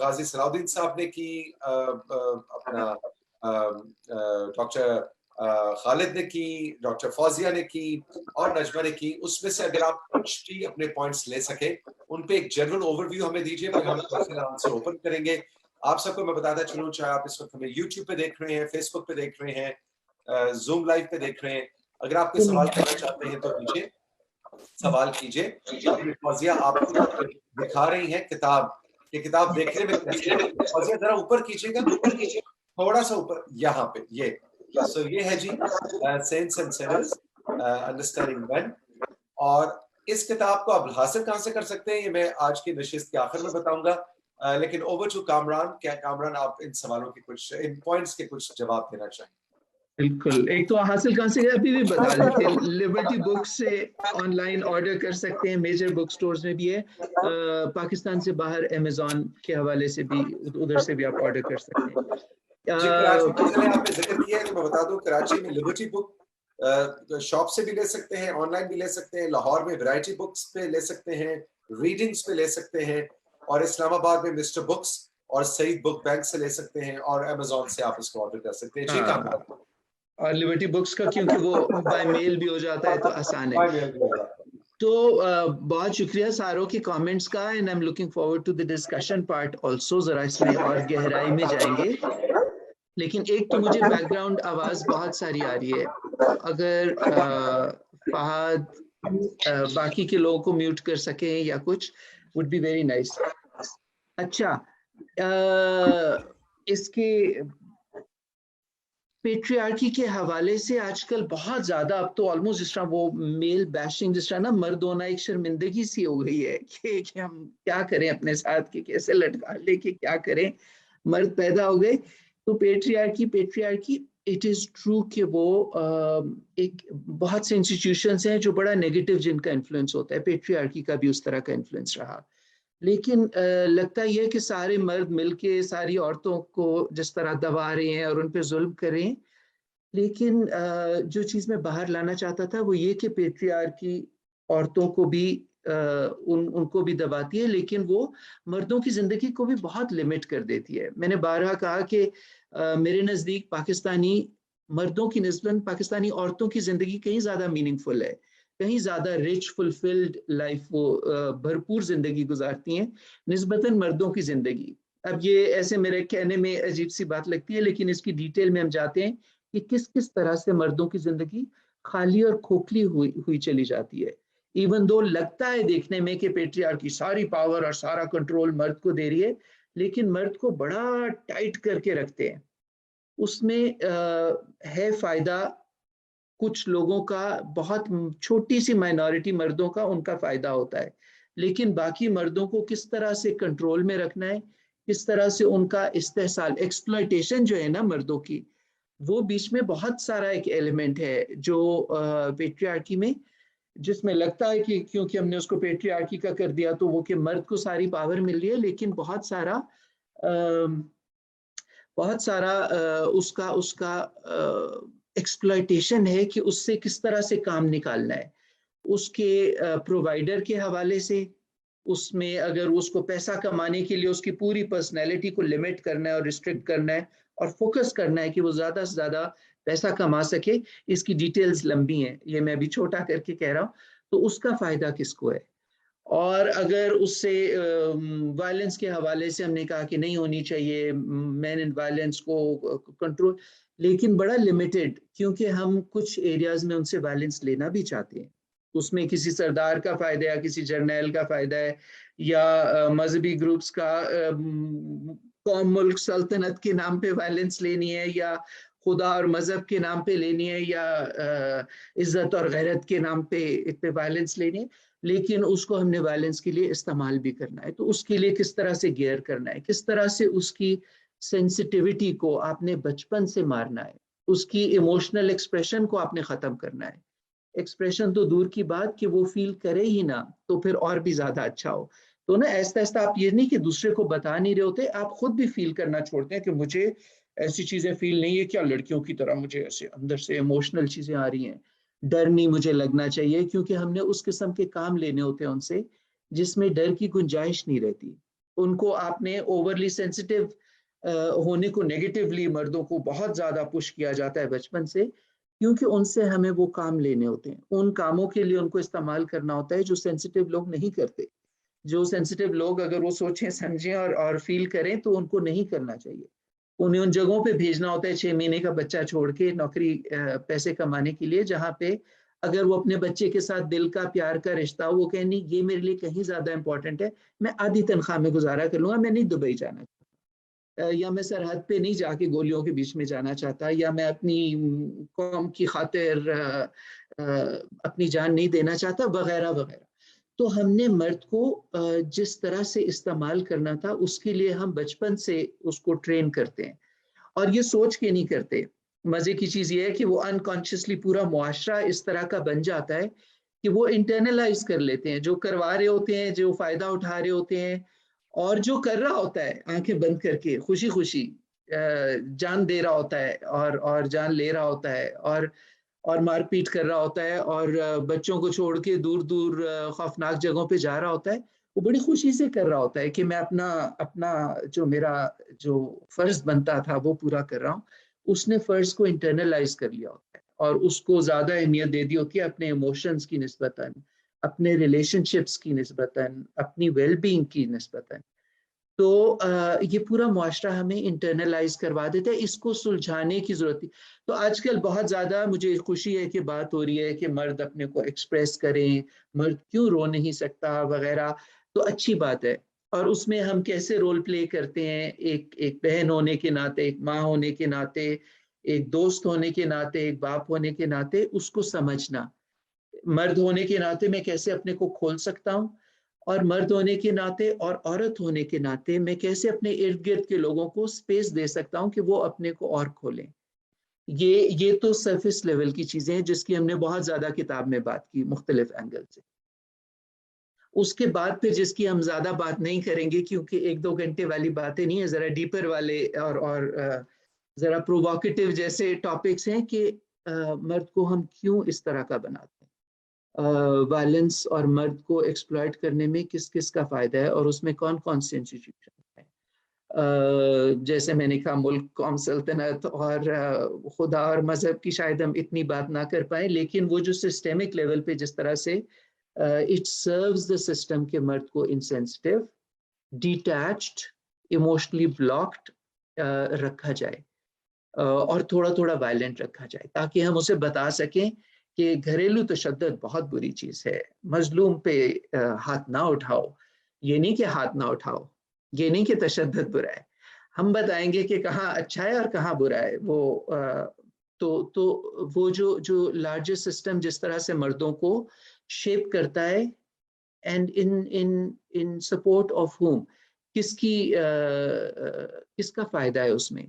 غازی صلاح الدین صاحب نے کی, اپنا ڈاکٹر خالد نے کی, ڈاکٹر فوزیہ نے کی اور نجمہ نے کی. اس میں سے اگر آپ کچھ بھی اپنے پوائنٹس لے سکیں ان پہ ایک جنرل اوور ویو ہمیں دیجیے, پھر ہم کوسچن آنسر اوپن کریں گے. آپ سب کو میں بتاتا چلوں, چاہے آپ اس وقت ہمیں یوٹیوب پہ دیکھ رہے ہیں, فیس بک پہ دیکھ رہے ہیں, زوم لائیو پہ دیکھ رہے ہیں, اگر آپ کوئی سوال کرنا چاہتے ہیں تو نیچے سوال کیجیے. فوزیہ آپ کو دکھا رہی ہیں کتاب, یہ کتاب دیکھنے میں فوزیہ ذرا اوپر کیجیے گا, تھوڑا سا اوپر, یہاں پہ یہ. سو یہ ہے جی سینٹس اینڈ سینرز انڈرسٹینڈنگ مین. اور اس کتاب کو آپ حاصل کہاں سے کر سکتے ہیں یہ میں آج کی نشست کے آخر میں بتاؤں گا, لیکن اوور ٹو کامران. کیا کامران آپ ان سوالوں کے کچھ, ان پوائنٹس کے کچھ جواب دینا چاہیں؟ بالکل, ایک تو حاصل کہاں سے ابھی بھی بتا دیتے ہیں, لبرٹی بک سے آن لائن آرڈر کر سکتے ہیں, میجر بک سٹورز میں بھی ہے, پاکستان سے باہر امیزون کے حوالے سے بھی ادھر سے بھی آپ آرڈر کر سکتے ہیں. جی کراچی کا چلے آپ نے ذکر کیا ہے تو میں بتا دوں کراچی میں لبرٹی بک شاپ سے بھی لے سکتے ہیں, آن لائن بھی لے سکتے ہیں, لاہور میں ویرائٹی بکس پہ لے سکتے ہیں, ریڈنگز پہ لے سکتے ہیں, اور اسلام آباد میں مسٹر بکس اور سعید بک بینک سے لے سکتے ہیں, اور امیزون سے آپ اس کو آرڈر کر سکتے ہیں. جی کامران. اور لبرٹی بکس کا کیونکہ وہ بائی میل بھی ہو جاتا ہے تو آسان ہے. تو بہت شکریہ ساروں کے کامنٹس کا, and I am looking forward to the discussion part also. ذرا اس میں اور گہرائی میں جائیں گے, لیکن ایک تو مجھے بیک گراؤنڈ آواز بہت ساری آ رہی ہے, اگر فہد باقی کے لوگوں کو میوٹ کر سکیں یا کچھ, وڈ بی ویری نائس. اچھا اس کے پیٹریارکی کے حوالے سے آج کل بہت زیادہ اب تو آلموسٹ جس طرح وہ میل بیشنگ جس طرح نا مرد ہونا ایک شرمندگی سی ہو گئی ہے کہ ہم کیا کریں اپنے ساتھ کہ کیسے لٹکا لے کہ کیا کریں مرد پیدا ہو گئے. تو پیٹریارکی اٹ از ٹرو کہ وہ ایک بہت سے انسٹیٹیوشنز ہیں جو بڑا نیگیٹو جن کا انفلوئنس ہوتا ہے. پیٹریارکی کا بھی اس طرح کا انفلوئنس رہا, لیکن لگتا یہ کہ سارے مرد مل کے ساری عورتوں کو جس طرح دبا رہے ہیں اور ان پہ ظلم کر رہے ہیں. لیکن جو چیز میں باہر لانا چاہتا تھا وہ یہ کہ پیٹریارکی عورتوں کو بھی ان کو بھی دباتی ہے, لیکن وہ مردوں کی زندگی کو بھی بہت لمٹ کر دیتی ہے. میں نے بارہا کہا کہ میرے نزدیک پاکستانی مردوں کی نسبت پاکستانی عورتوں کی زندگی کہیں زیادہ میننگ فل ہے, کہیں زیادہ رچ فلفلڈ لائف وہ بھرپور زندگی گزارتی ہیں نسبتاً مردوں کی زندگی. اب یہ ایسے میرے کہنے میں عجیب سی بات لگتی ہے, لیکن اس کی ڈیٹیل میں ہم جاتے ہیں کہ کس طرح سے مردوں کی زندگی خالی اور کھوکھلی ہوئی چلی جاتی ہے. ایون دو لگتا ہے دیکھنے میں کہ پیٹریارکی ساری پاور اور سارا کنٹرول مرد کو دے رہی ہے, لیکن مرد کو بڑا ٹائٹ کر کے رکھتے ہیں. اس میں ہے فائدہ کچھ لوگوں کا, بہت چھوٹی سی مائنورٹی مردوں کا ان کا فائدہ ہوتا ہے, لیکن باقی مردوں کو کس طرح سے کنٹرول میں رکھنا ہے, کس طرح سے ان کا استحصال ایکسپلائٹیشن جو ہے نا مردوں کی, وہ بیچ میں بہت سارا ایک ایلیمنٹ ہے جو پیٹریارکی میں, جس میں لگتا ہے کہ کیونکہ ہم نے اس کو پیٹریارکی کا کر دیا تو وہ کہ مرد کو ساری پاور مل رہی ہے, لیکن بہت سارا اس کا ایکسپلائٹیشن ہے کہ اس سے کس طرح سے کام نکالنا ہے. اس کے پرووائڈر کے حوالے سے, اس میں اگر اس کو پیسہ کمانے کے لیے اس کی پوری پرسنالٹی کو لمٹ کرنا ہے اور ریسٹرکٹ کرنا ہے اور فوکس کرنا ہے کہ وہ زیادہ سے زیادہ پیسہ کما سکے. اس کی ڈیٹیلز لمبی ہیں, یہ میں ابھی چھوٹا کر کے کہہ رہا ہوں. تو اس کا فائدہ کس کو ہے؟ اور اگر اس سے وائلنس کے حوالے سے ہم نے کہا کہ نہیں ہونی چاہیے مین اینڈ وائلنس کو کنٹرول, لیکن بڑا لمیٹڈ, کیونکہ ہم کچھ ایریاز میں ان سے وائلنس لینا بھی چاہتے ہیں. اس میں کسی سردار کا فائدہ ہے, کسی جرنیل کا فائدہ ہے, یا مذہبی گروپس کا قوم ملک سلطنت کے نام پہ وائلنس لینی ہے, یا خدا اور مذہب کے نام پہ لینی ہے, یا عزت اور غیرت کے نام پہ وائلنس لینی ہے. لیکن اس کو ہم نے وائلنس کے لیے استعمال بھی کرنا ہے. تو اس کے لیے کس طرح سے گیئر کرنا ہے, کس طرح سے اس کی سینسٹیوٹی کو آپ نے بچپن سے مارنا ہے, اس کی ایموشنل ایکسپریشن کو آپ نے ختم کرنا ہے. ایکسپریشن تو دور کی بات کہ وہ فیل کرے ہی نہ تو پھر اور بھی زیادہ اچھا ہو. تو نا ایسا آپ یہ نہیں کہ دوسرے کو بتا نہیں رہے ہوتے, آپ خود بھی فیل کرنا چھوڑتے ہیں کہ مجھے ایسی چیزیں فیل نہیں ہے, کیا لڑکیوں کی طرح مجھے ایسے اندر سے ایموشنل چیزیں آ رہی ہیں, ڈر نہیں مجھے لگنا چاہیے, کیونکہ ہم نے اس قسم کے کام لینے ہوتے ہیں ان سے جس میں ڈر کی گنجائش نہیں رہتی. ان کو آپ نے اوورلی سینسٹیو ہونے کو نیگیٹیولی مردوں کو بہت زیادہ پش کیا جاتا ہے بچپن سے, کیونکہ ان سے ہمیں وہ کام لینے ہوتے ہیں. ان کاموں کے لیے ان کو استعمال کرنا ہوتا ہے جو سینسٹیو لوگ نہیں کرتے. جو سینسٹیو لوگ اگر وہ سوچیں سمجھیں اور فیل کریں تو ان کو نہیں کرنا چاہیے. انہیں ان جگہوں پہ بھیجنا ہوتا ہے 6 مہینے کا بچہ چھوڑ کے نوکری پیسے کمانے کے لیے, جہاں پہ اگر وہ اپنے بچے کے ساتھ دل کا پیار کا رشتہ ہو, وہ کہیں نہیں یہ میرے لیے کہیں زیادہ امپورٹنٹ ہے, میں آدھی تنخواہ میں گزارا کر لوں گا, میں نہیں دبئی جانا چاہتا, یا میں سرحد پہ نہیں جا کے گولیوں کے بیچ میں جانا چاہتا, یا میں اپنی قوم کی خاطر اپنی جان نہیں دینا چاہتا, وغیرہ وغیرہ. تو ہم نے مرد کو جس طرح سے استعمال کرنا تھا اس کے لیے ہم بچپن سے اس کو ٹرین کرتے ہیں, اور یہ سوچ کے نہیں کرتے. مزے کی چیز یہ ہے کہ وہ انکانشیسلی پورا معاشرہ اس طرح کا بن جاتا ہے کہ وہ انٹرنلائز کر لیتے ہیں. جو کروا رہے ہوتے ہیں, جو فائدہ اٹھا رہے ہوتے ہیں, اور جو کر رہا ہوتا ہے آنکھیں بند کر کے خوشی خوشی جان دے رہا ہوتا ہے اور جان لے رہا ہوتا ہے, اور مار پیٹ کر رہا ہوتا ہے, اور بچوں کو چھوڑ کے دور دور خوفناک جگہوں پہ جا رہا ہوتا ہے, وہ بڑی خوشی سے کر رہا ہوتا ہے کہ میں اپنا جو میرا جو فرض بنتا تھا وہ پورا کر رہا ہوں. اس نے فرض کو انٹرنلائز کر لیا ہوتا ہے, اور اس کو زیادہ اہمیت دے دی ہوتی ہے اپنے ایموشنز کی نسبتاً, اپنے ریلیشن شپس کی نسبتاً, اپنی ویل بینگ کی نسبتاً. تو یہ پورا معاشرہ ہمیں انٹرنلائز کروا دیتا ہے, اس کو سلجھانے کی ضرورت ہے. تو آج کل بہت زیادہ مجھے خوشی ہے کہ بات ہو رہی ہے کہ مرد اپنے کو ایکسپریس کریں, مرد کیوں رو نہیں سکتا وغیرہ, تو اچھی بات ہے. اور اس میں ہم کیسے رول پلے کرتے ہیں ایک بہن ہونے کے ناطے, ایک ماں ہونے کے ناطے, ایک دوست ہونے کے ناطے, ایک باپ ہونے کے ناطے, اس کو سمجھنا. مرد ہونے کے ناطے میں کیسے اپنے کو کھول سکتا ہوں, اور مرد ہونے کے ناطے اور عورت ہونے کے ناطے میں کیسے اپنے ارد گرد کے لوگوں کو سپیس دے سکتا ہوں کہ وہ اپنے کو اور کھولیں. یہ تو سرفیس لیول کی چیزیں ہیں جس کی ہم نے بہت زیادہ کتاب میں بات کی مختلف اینگل سے. اس کے بعد پھر جس کی ہم زیادہ بات نہیں کریں گے کیونکہ 1-2 گھنٹے والی باتیں نہیں ہیں, ذرا ڈیپر والے اور ذرا پرووکیٹو جیسے ٹاپکس ہیں کہ مرد کو ہم کیوں اس طرح کا بناتے ہیں, وائلنس اور مرد کو ایکسپلائٹ کرنے میں کس کس کا فائدہ ہے, اور اس میں کون کون سے انسٹیٹیوشن ہیں. جیسے میں نے کہا ملک, قوم, سلطنت اور خدا اور مذہب کی شاید ہم اتنی بات نہ کر پائیں, لیکن وہ جو سسٹمک لیول پہ جس طرح سے it serves the system کہ مرد کو insensitive, detached, emotionally blocked رکھا جائے اور تھوڑا تھوڑا violent رکھا جائے, تاکہ ہم اسے بتا سکیں کہ گھریلو تشدد بہت بری چیز ہے, مظلوم پہ ہاتھ نہ اٹھاؤ. یہ نہیں کہ ہاتھ نہ اٹھاؤ, یہ نہیں کہ تشدد برا ہے, ہم بتائیں گے کہ کہاں اچھا ہے اور کہاں برا ہے. تو وہ جو لارجسٹ سسٹم جس طرح سے مردوں کو شیپ کرتا ہے, and in support of home, کس کا فائدہ ہے اس میں,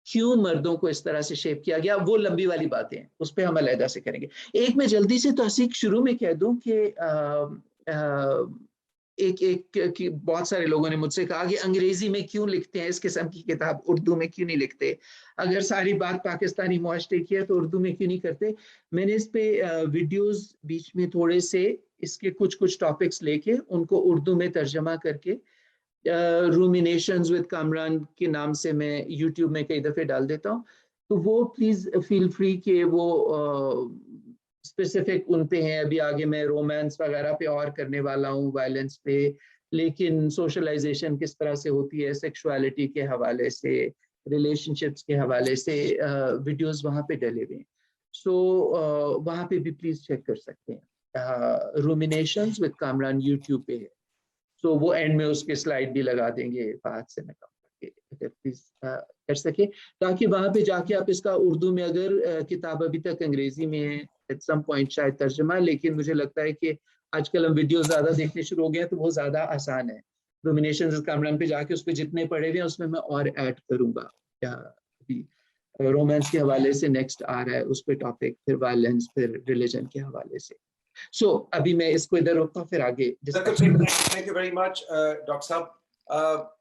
کیوں مردوں کو اس طرح سے شیپ کیا گیا, وہ لمبی والی باتیں ہیں, اس پہ ہم علیحدہ سے کریں گے. ایک میں جلدی سے توثیق شروع میں کہہ دوں کہ ایک بہت سارے لوگوں نے مجھ سے کہا کہ انگریزی میں کیوں لکھتے ہیں اس قسم کی کتاب, اردو میں کیوں نہیں لکھتے, اگر ساری بات پاکستانی معاشرے کی ہے تو اردو میں کیوں نہیں کرتے. میں نے اس پہ ویڈیوز بیچ میں تھوڑے سے اس کے کچھ ٹاپکس لے کے ان کو اردو میں ترجمہ کر کے رومینیشنز ود کامران کے نام سے میں یوٹیوب میں کئی دفعے ڈال دیتا ہوں. تو وہ پلیز فیل فری کہ وہ اسپیسیفک ان پہ ہیں. ابھی آگے میں رومانس وغیرہ پہ اور کرنے والا ہوں, وائلنس پہ, لیکن سوشلائزیشن کس طرح سے ہوتی ہے, سیکشوالٹی کے حوالے سے, ریلیشن شپس کے حوالے سے ویڈیوز وہاں پہ ڈلے ہوئے ہیں. سو وہاں پہ بھی پلیز چیک کر سکتے ہیں. رومینیشنز ود کامران یوٹیوب پہ ہے. سو وہ اینڈ میں اس کے سلائڈ بھی لگا دیں گے بات سے میں کہوں گا کہ پلیز کر سکے, تاکہ وہاں پہ جا کے آپ اس کا اردو میں, اگر کتاب ابھی تک انگریزی میں ہے ایٹ سم پوائنٹ شاید ترجمہ, لیکن مجھے لگتا ہے کہ آج کل ہم ویڈیو زیادہ دیکھنے شروع ہو گئے ہیں تو وہ زیادہ آسان ہے. رومینیشنز کامران پہ جا کے اس پہ جتنے پڑھے ہوئے ہیں اس میں اور ایڈ کروں گا. رومانس کے حوالے سے نیکسٹ آ رہا ہے اس پہ ٹاپک, پھر وائلنس, پھر ریلیجن کے حوالے سے. سو ابھی میں اس کو ادھر روکتا ہوں, پھر آگے. Thank you very much doctor صاحب.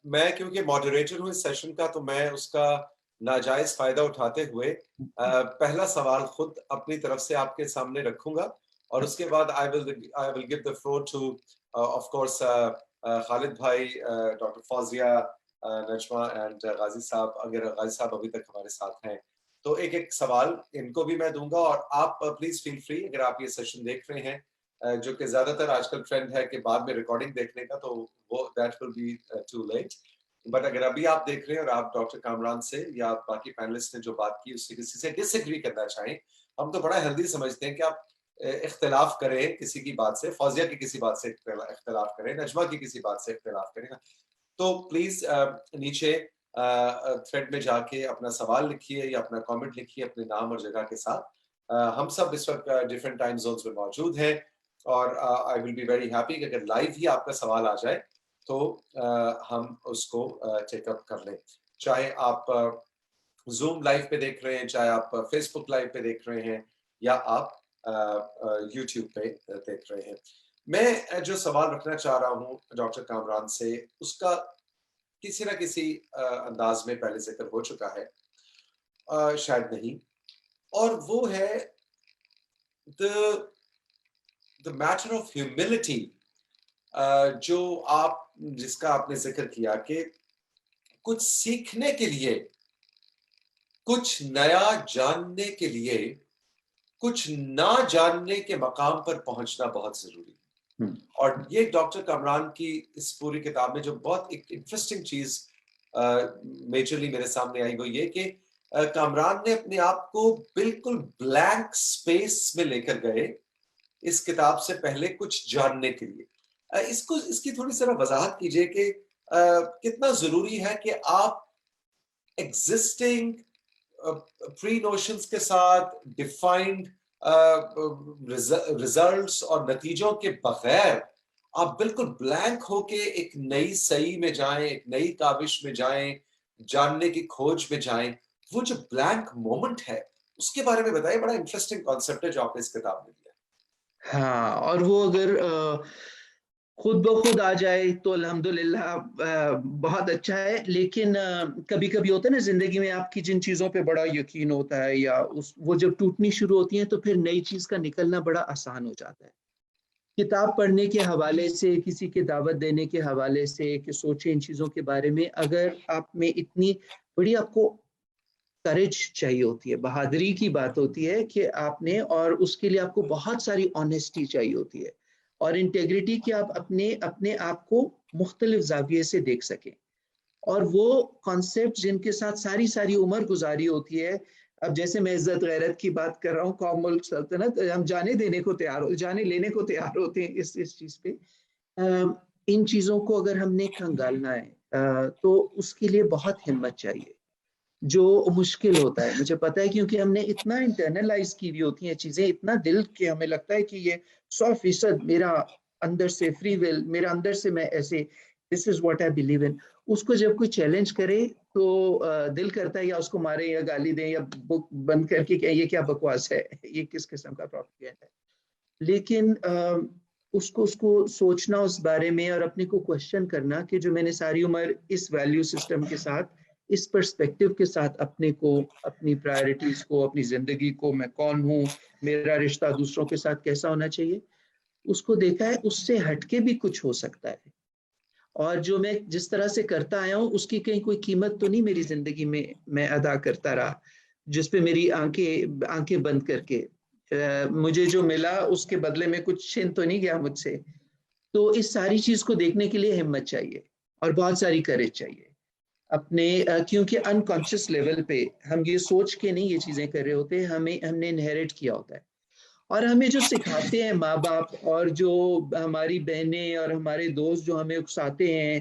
میں کیونکہ ماڈریٹر ہوں اس سیشن کا, تو میں اس کا ناجائز فائدہ اٹھاتے ہوئے پہلا سوال خود اپنی طرف سے آپ کے سامنے رکھوں گا, اور اس کے بعد I will give the floor to of course خالد بھائی, ڈاکٹر فوزیہ, نجمہ اینڈ غازی صاحب. اگر غازی صاحب ابھی تک ہمارے ساتھ ہیں تو ایک سوال ان کو بھی میں دوں گا, اور آپ پلیز فیل فری, اگر آپ یہ سیشن دیکھ رہے ہیں جو کہ زیادہ تر آج کل ٹرینڈ ہے کہ بعد میں ریکارڈنگ دیکھنے کا, تو وہ that will be too late. بٹ اگر ابھی آپ دیکھ رہے ہیں اور آپ ڈاکٹر کامران سے یا باقی پینلسٹ نے جو بات کی اس سے کسی سے ڈس ایگری کرنا چاہیں, ہم تو بڑا ہیلدی سمجھتے ہیں کہ آپ اختلاف کریں کسی کی بات سے, فوزیہ کی کسی بات سے اختلاف کریں, نجمہ کی کسی بات سے اختلاف کریں, تو پلیز نیچے تھریڈ میں جا کے اپنا سوال لکھیے یا اپنا کامنٹ لکھیے اپنے نام اور جگہ کے ساتھ. ہم سب اس وقت ڈفرینٹ ٹائم زونز میں موجود ہیں, اور آئی ول بی ویری ہیپی کہ اگر لائیو ہی آپ کا سوال آ جائے تو ہم اس کو ٹیک اپ کر لیں, چاہے آپ زوم لائیو پہ دیکھ رہے ہیں, چاہے آپ فیس بک لائیو پہ دیکھ رہے ہیں, یا آپ یوٹیوب پہ دیکھ رہے ہیں. میں جو سوال رکھنا چاہ رہا ہوں ڈاکٹر کامران سے, اس کا کسی نہ کسی انداز میں پہلے ذکر ہو چکا ہے, شاید نہیں, اور وہ ہے the matter of humility, جو جس کا آپ نے ذکر کیا کہ کچھ سیکھنے کے لیے, کچھ نیا جاننے کے لیے, کچھ نہ جاننے کے مقام پر پہنچنا بہت ضروری ہے. اور یہ ڈاکٹر کامران کی اس پوری کتاب میں جو بہت ایک انٹرسٹنگ چیز میجرلی میرے سامنے آئی, وہ یہ کہ کامران نے اپنے آپ کو بالکل بلینک سپیس میں لے کر گئے اس کتاب سے پہلے کچھ جاننے کے لیے. اس کی تھوڑی ذرا وضاحت کیجیے کہ کتنا ضروری ہے کہ آپ ایگزسٹنگ پری نوشنز کے ساتھ ڈیفائنڈ ریزلٹس اور نتیجوں کے بغیر آپ بالکل بلینک ہو کے ایک نئی صحیح میں جائیں, ایک نئی کاوش میں جائیں, جاننے کی کھوج میں جائیں. وہ جو بلینک مومنٹ ہے اس کے بارے میں بتائیے, بڑا انٹرسٹنگ کانسیپٹ ہے جو آپ نے اس کتاب میں دیا. ہاں, اور وہ اگر خود بخود آ جائے تو الحمدللہ بہت اچھا ہے, لیکن کبھی کبھی ہوتا ہے نا زندگی میں آپ کی جن چیزوں پہ بڑا یقین ہوتا ہے یا وہ جب ٹوٹنی شروع ہوتی ہیں تو پھر نئی چیز کا نکلنا بڑا آسان ہو جاتا ہے. کتاب پڑھنے کے حوالے سے, کسی کے دعوت دینے کے حوالے سے کہ سوچیں ان چیزوں کے بارے میں, اگر آپ میں اتنی بڑی آپ کو کریج چاہیے ہوتی ہے, بہادری کی بات ہوتی ہے کہ آپ نے, اور اس کے لیے آپ کو بہت ساری آنیسٹی چاہیے ہوتی ہے اور انٹیگریٹی کہ آپ اپنے آپ کو مختلف زاویے سے دیکھ سکیں. اور وہ کانسیپٹ جن کے ساتھ ساری عمر گزاری ہوتی ہے, اب جیسے میں عزت غیرت کی بات کر رہا ہوں, قوم ملک سلطنت, ہم جانے لینے کو تیار ہوتے ہیں اس چیز پہ. ان چیزوں کو اگر ہم نے کھنگالنا ہے تو اس کے لیے بہت ہمت چاہیے, جو مشکل ہوتا ہے. مجھے پتا ہے کیونکہ ہم نے اتنا انٹرنلائز کی ہوئی ہوتی ہیں چیزیں, اتنا دل کہ ہمیں لگتا ہے کہ یہ 100% میرا اندر سے فری ول, میرا اندر سے میں ایسے this is what I believe in. اس کو جب کوئی چیلنج کرے تو دل کرتا ہے یا اس کو مارے یا گالی دیں یا بک بند کر کے کہ یہ کیا بکواس ہے, یہ کس قسم کا پروپیگنڈا ہے. لیکن اس کو سوچنا اس بارے میں اور اپنے کو کوشچن کرنا کہ جو میں نے ساری عمر اس ویلیو سسٹم کے ساتھ, اس پرسپیکٹیو کے ساتھ اپنے کو, اپنی پرائرٹیز کو, اپنی زندگی کو, میں کون ہوں, میرا رشتہ دوسروں کے ساتھ کیسا ہونا چاہیے, اس کو دیکھا ہے. اس سے ہٹ کے بھی کچھ ہو سکتا ہے, اور جو میں جس طرح سے کرتا آیا ہوں اس کی کہیں کوئی قیمت تو نہیں میری زندگی میں ادا کرتا رہا, جس پہ میری آنکھیں بند کر کے مجھے جو ملا اس کے بدلے میں کچھ چھن تو نہیں گیا مجھ سے. تو اس ساری چیز کو دیکھنے کے لیے ہمت چاہیے اور بہت ساری کریج چاہیے اپنے, کیونکہ انکانشیس لیول پہ ہم یہ سوچ کے نہیں یہ چیزیں کر رہے ہوتے, ہم نے انہیریٹ کیا ہوتا ہے. اور ہمیں جو سکھاتے ہیں ماں باپ اور جو ہماری بہنیں اور ہمارے دوست جو ہمیں اکساتے ہیں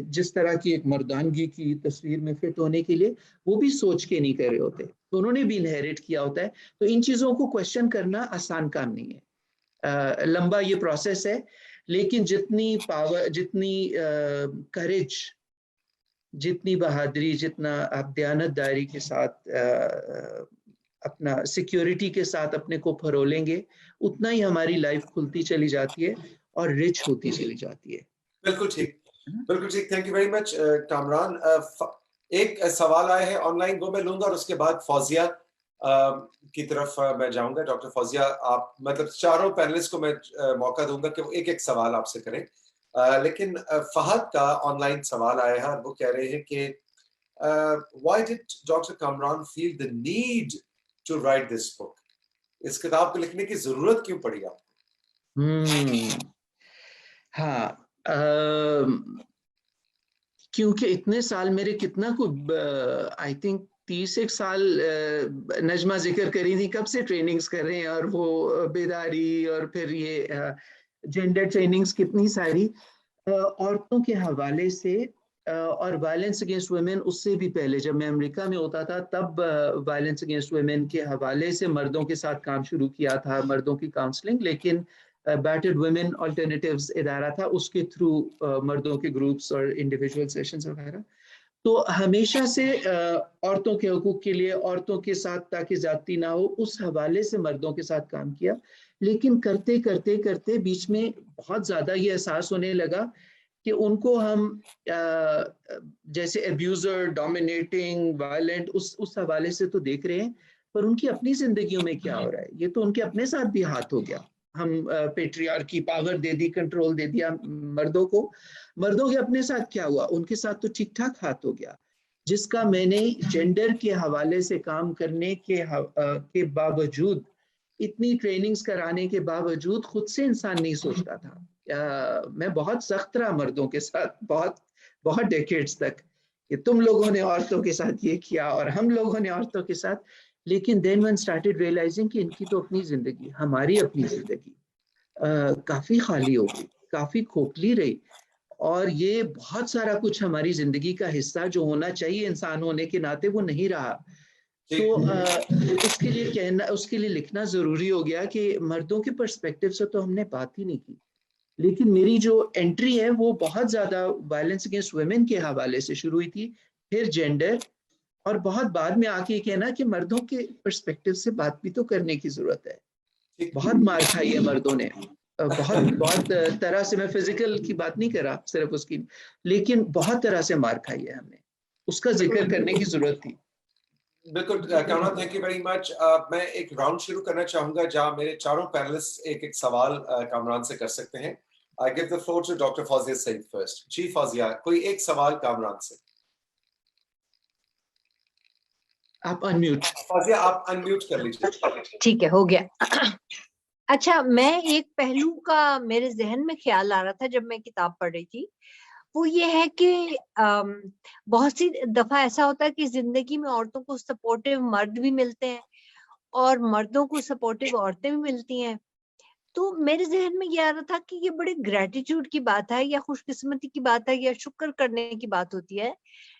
جس طرح کی ایک مردانگی کی تصویر میں فٹ ہونے کے لیے, وہ بھی سوچ کے نہیں کر رہے ہوتے, تو انہوں نے بھی انہیریٹ کیا ہوتا ہے. تو ان چیزوں کو کوشچن کرنا آسان کام نہیں ہے, لمبا یہ پروسیس ہے, لیکن جتنی پاور, جتنی کریج, جتنی بہادری, جتنا آپ دیانتداری کے ساتھ اپنا سیکیورٹی کے ساتھ اپنے کو پھرولیں گے, اتنا ہی ہماری لائف کھلتی چلی جاتی ہے اور رچ ہوتی چلی جاتی ہے. بالکل ٹھیک, بالکل ٹھیک. Thank you very much Kamran. ایک سوال آیا ہے آن لائن, وہ میں لوں گا اور اس کے بعد فوزیہ کی طرف میں جاؤں گا. ڈاکٹر فوزیہ, آپ مطلب چاروں پینلسٹ کو میں موقع دوں گا کہ وہ ایک سوال آپ سے کریں, لیکن فہد کا آن لائن سوال آیا ہے اور وہ کہہ رہے ہیں کہ why did Dr. Kamran feel the need to write this book? اس کتاب کو لکھنے کی ضرورت کیوں پڑی آپ کو؟ ہاں, کیونکہ اتنے سال میرے کتنا کو آئی تھنک 30 سال نجمہ ذکر کری تھی کب سے ٹریننگز کر رہے ہیں, اور وہ بیداری اور پھر یہ جینڈر ٹریننگز کتنی ساری عورتوں کے حوالے سے, اور وائلنس اگینسٹ ویمن اس سے بھی پہلے جب میں امریکہ میں ہوتا تھا تب وائلنس اگینسٹ ویمن کے حوالے سے مردوں کے ساتھ کام شروع کیا تھا, مردوں کی کاؤنسلنگ, لیکن بیٹرڈ ویمن آلٹرنیٹیوز ادارہ تھا, اس کے تھرو مردوں کے گروپس اور انڈیویجول سیشنز وغیرہ. تو ہمیشہ سے عورتوں کے حقوق کے لیے, عورتوں کے ساتھ تاکہ زیادتی نہ ہو, اس حوالے سے مردوں کے ساتھ کام کیا. لیکن کرتے کرتے کرتے بیچ میں بہت زیادہ یہ احساس ہونے لگا کہ ان کو ہم جیسے ابیوزر, ڈومینیٹنگ, وائلنٹ اس حوالے سے تو دیکھ رہے ہیں, پر ان کی اپنی زندگیوں میں کیا ہو رہا ہے, یہ تو ان کے اپنے ساتھ بھی ہاتھ ہو گیا. ہم پیٹریارکی پاور دے دی, کنٹرول دے دیا مردوں کو, مردوں کے اپنے ساتھ کیا ہوا, ان کے ساتھ تو ٹھیک ٹھاک ہاتھ ہو گیا, جس کا میں نے جینڈر کے حوالے سے کام کرنے کے باوجود, اتنی ٹریننگز کرانے کے باوجود خود سے انسان نہیں سوچتا تھا. میں بہت سخت رہا مردوں کے ساتھ بہت ڈیکیڈز تک کہ تم لوگوں نے عورتوں کے ساتھ یہ کیا اور ہم لوگوں نے عورتوں کے ساتھ, لیکن then one started realizing کہ ان کی تو اپنی زندگی, ہماری اپنی زندگی, کافی خالی ہو گئی, کافی کھوکھلی رہی, اور یہ بہت سارا کچھ ہماری زندگی کا حصہ جو ہونا چاہیے انسان ہونے کے ناطے وہ نہیں رہا. تو اس کے لیے کہنا, اس کے لیے لکھنا ضروری ہو گیا کہ مردوں کے پرسپیکٹیو سے تو ہم نے بات ہی نہیں کی, لیکن میری جو انٹری ہے وہ بہت زیادہ وائلنس اگینسٹ ویمن کے حوالے سے شروع ہوئی تھی, پھر جینڈر, اور بہت بعد میں آ کے کہنا کہ مردوں کے پرسپیکٹیو سے بات بھی تو کرنے کی ضرورت ہے. بہت مار کھائی ہے مردوں نے, بہت طرح سے, میں فزیکل کی بات نہیں کر رہا صرف اس کی, لیکن بہت طرح سے مار کھائی ہے ہم نے, اس کا ذکر کرنے کی ضرورت تھی. بالکل Kamran, thank you very much. میں ایک راؤنڈ شروع کرنا چاہوں گا جہاں میرے چاروں پینلسٹ ایک ایک سوال کامران سے کر سکتے ہیں. I give the floor to Dr. Fawzia Saeed first. جی فوزیہ, کوئی ایک سوال کامران سے. آپ انمیوٹ. فوزیہ آپ انمیوٹ کر لیجیے. ٹھیک ہے, ہو گیا. اچھا, میں ایک پہلو کا میرے ذہن میں خیال آ رہا تھا جب میں کتاب پڑھ رہی تھی, وہ یہ ہے کہ بہت سی دفعہ ایسا ہوتا ہے کہ زندگی میں عورتوں کو سپورٹیو مرد بھی ملتے ہیں اور مردوں کو سپورٹیو عورتیں بھی ملتی ہیں. تو میرے ذہن میں یہ آ رہا تھا کہ یہ بڑے گریٹیٹیوڈ کی بات ہے یا خوش قسمتی کی بات ہے یا شکر کرنے کی بات ہوتی ہے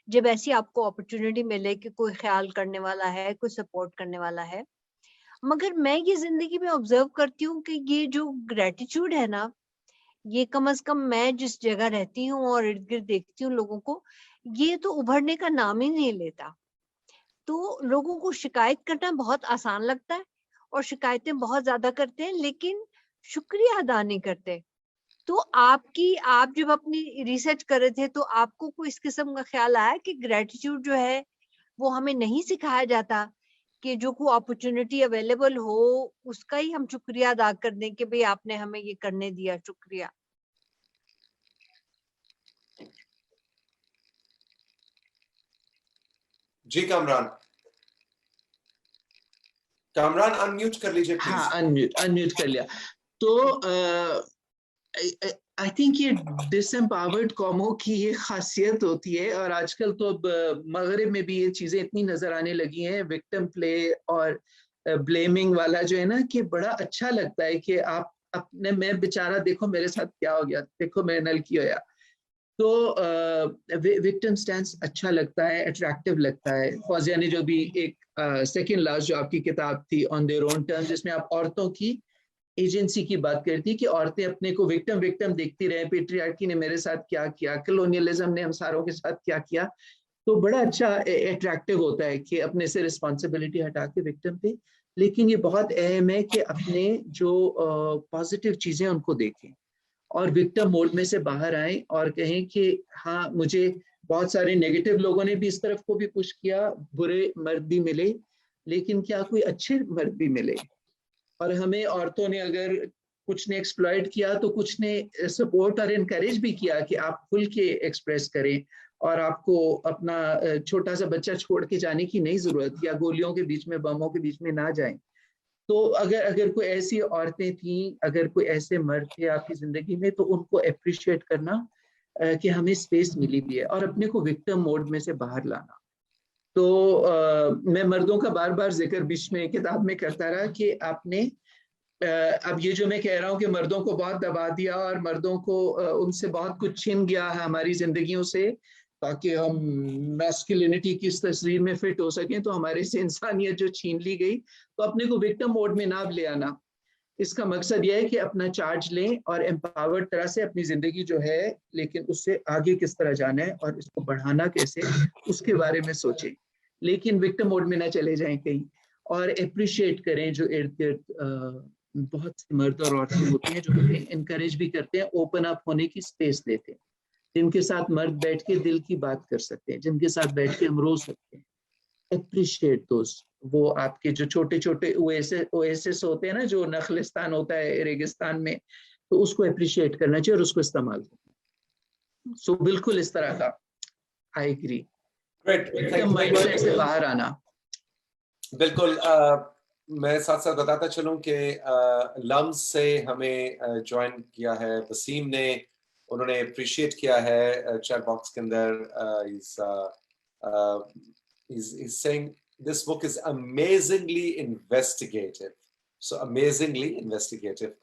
جب ایسی آپ کو اپرچونٹی ملے کہ کوئی خیال کرنے والا ہے, کوئی سپورٹ کرنے والا ہے. مگر میں یہ زندگی میں آبزرو کرتی ہوں کہ یہ جو گریٹیٹیوڈ ہے نا, یہ کم از کم میں جس جگہ رہتی ہوں اور ارد گرد دیکھتی ہوں لوگوں کو, یہ تو ابھرنے کا نام ہی نہیں لیتا. تو لوگوں کو شکایت کرنا بہت آسان لگتا ہے اور شکایتیں بہت زیادہ کرتے ہیں, لیکن شکریہ ادا نہیں کرتے. تو آپ جب اپنی ریسرچ کر رہے تھے تو آپ کو کوئی اس قسم کا خیال آیا کہ گریٹیٹیوڈ جو ہے وہ ہمیں نہیں سکھایا جاتا, کہ جو کوئی اپرچونٹی اویلیبل ہو اس کا ہی ہم شکریہ ادا کر دیں کہ بھئی آپ نے ہمیں یہ کرنے دیا, شکریہ. جی کامران, کامران انمیوٹ کر لیجیے پلیز. ہاں, انمیوٹ کر لیا. تو آئی تھنک یہ ڈس امپاورڈ قوموں کی یہ خاصیت ہوتی ہے, اور آج کل تو اب مغرب میں بھی یہ چیزیں اتنی نظر آنے لگی ہیں, وکٹم پلے اور بلیمنگ والا جو ہے نا, کہ بڑا اچھا لگتا ہے کہ آپ اپنے, میں بیچارہ دیکھو میرے ساتھ کیا ہو گیا, دیکھو میرے نل کی ہویا. تو وکٹم سٹینس اچھا لگتا ہے, اٹریکٹیو لگتا ہے. فوزیہ نے جو بھی ایک سیکنڈ لاسٹ جو آپ کی کتاب تھی آن دیئر اون ٹرمز, جس میں آپ عورتوں کی ایجنسی کی بات کرتی کہ عورتیں اپنے کو وکٹم دیکھتی رہے, پیٹریارکی نے میرے ساتھ کیا کیا, کلونیلزم نے ہم ساروں کے ساتھ کیا کیا. تو بڑا اچھا اٹریکٹیو ہوتا ہے کہ اپنے سے رسپانسبلٹی ہٹا کے وکٹم پہ, لیکن یہ بہت اہم ہے کہ اپنے جو پازیٹیو چیزیں ان کو دیکھیں اور وکٹم موڈ میں سے باہر آئیں اور کہیں کہ ہاں مجھے بہت سارے نیگیٹو لوگوں نے بھی اس طرف کو بھی پش کیا, برے مرد بھی ملے, لیکن کیا کوئی اچھے مرد بھی ملے. اور ہمیں عورتوں نے اگر کچھ نے ایکسپلائٹ کیا تو کچھ نے سپورٹ اور انکریج بھی کیا کہ آپ کھل کے ایکسپریس کریں, اور آپ کو اپنا چھوٹا سا بچہ چھوڑ کے جانے کی نہیں ضرورت, یا گولیوں کے بیچ میں, بموں کے بیچ میں نہ جائیں. تو اگر کوئی ایسی عورتیں تھیں, اگر کوئی ایسے مرد تھے آپ کی زندگی میں, تو ان کو اپریشیٹ کرنا کہ ہمیں اسپیس ملی بھی ہے, اور اپنے کو وکٹم موڈ میں سے باہر لانا. تو میں مردوں کا بار بار ذکر بیچ میں کتاب میں کرتا رہا کہ آپ نے اب یہ جو میں کہہ رہا ہوں کہ مردوں کو بہت دبا دیا اور مردوں کو ان سے بہت کچھ چھن گیا ہے ہماری زندگیوں سے, تاکہ ہم میسکولینٹی کی اس تصویر میں فٹ ہو سکیں, تو ہمارے سے انسانیت جو چھین لی گئی, تو اپنے کو وکٹم موڈ میں نہ لے آنا. اس کا مقصد یہ ہے کہ اپنا چارج لیں اور امپاورڈ طرح سے اپنی زندگی جو ہے, لیکن اس سے آگے کس طرح جانا ہے اور اس کو بڑھانا کیسے, اس کے بارے میں سوچیں, لیکن وکٹم موڈ میں نہ چلے جائیں کہیں. اور اپریشیٹ کریں جو ارد گرد بہت سے مرد اور عورتیں ہوتی ہیں جو ہمیں انکریج بھی کرتے ہیں, اوپن اپ ہونے کی اسپیس دیتے ہیں, جن کے ساتھ مرد بیٹھ کے دل کی بات کر سکتے ہیں, جن کے ساتھ بیٹھ کے ہم رو سکتے ہیں. اپریشیٹ دوز, وہ آپ کے جو چھوٹے چھوٹے اویسس ہوتے ہیں نا, جو نخلستان ہوتا ہے ریگستان میں, تو اس کو اپریشیٹ کرنا چاہیے اور اس کو استعمال کرنا. سو بالکل اس طرح کا آئی ایگری, مائنڈ سیٹ سے باہر آنا. بالکل. میں ساتھ ساتھ بتاتا چلوں کہ لمز سے ہمیں جوائن کیا ہے وسیم نے, انہوں نے اپریشیٹ کیا ہے چیٹ باکس کے اندر. He's saying this book is amazingly investigative. so amazingly investigative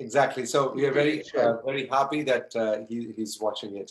Exactly. So we are very happy that he's watching it.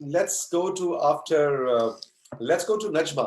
Let's go to Najma.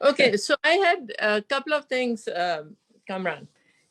Okay, so I had a couple of things, Kamran.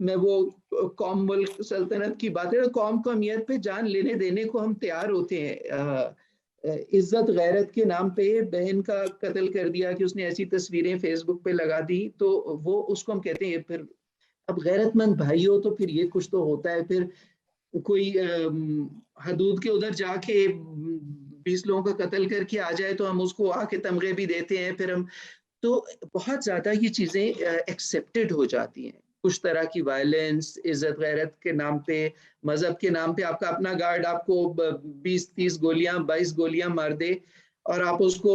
میں وہ قوم ملک سلطنت کی بات ہے، قوم قومیت پہ جان لینے دینے کو ہم تیار ہوتے ہیں، عزت غیرت کے نام پہ بہن کا قتل کر دیا کہ اس نے ایسی تصویریں فیس بک پہ لگا دی، تو وہ اس کو ہم کہتے ہیں پھر اب غیرت مند بھائی ہو تو پھر یہ کچھ تو ہوتا ہے، پھر کوئی حدود کے ادھر جا کے 20 لوگوں کا قتل کر کے آ جائے تو ہم اس کو آ کے تمغے بھی دیتے ہیں، پھر ہم تو بہت زیادہ یہ چیزیں ایکسیپٹڈ ہو جاتی ہیں، کچھ طرح کی وائلنس عزت غیرت کے نام پہ، مذہب کے نام پہ آپ کا اپنا گارڈ آپ کو 20-30 گولیاں 22 گولیاں مار دے اور آپ اس کو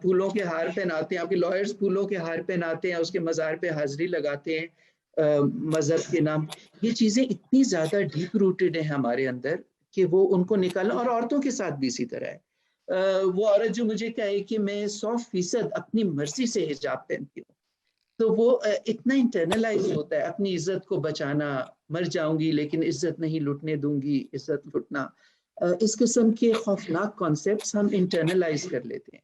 پھولوں کے ہار پہناتے ہیں، آپ کے لائرز پھولوں کے ہار پہناتے ہیں، اس کے مزار پہ حاضری لگاتے ہیں مذہب کے نام. یہ چیزیں اتنی زیادہ ڈیپ روٹڈ ہیں ہمارے اندر کہ وہ ان کو نکالنا، اور عورتوں کے ساتھ بھی اسی طرح ہے. وہ عورت جو مجھے کہے کہ میں 100% اپنی مرضی سے حجاب پہنتی ہوں، تو وہ اتنا انٹرنلائز ہوتا ہے، اپنی عزت کو بچانا، مر جاؤں گی لیکن عزت نہیں لٹنے دوں گی، عزت لٹنا، اس قسم کے خوفناک کانسیپٹس ہم انٹرنلائز کر لیتے ہیں.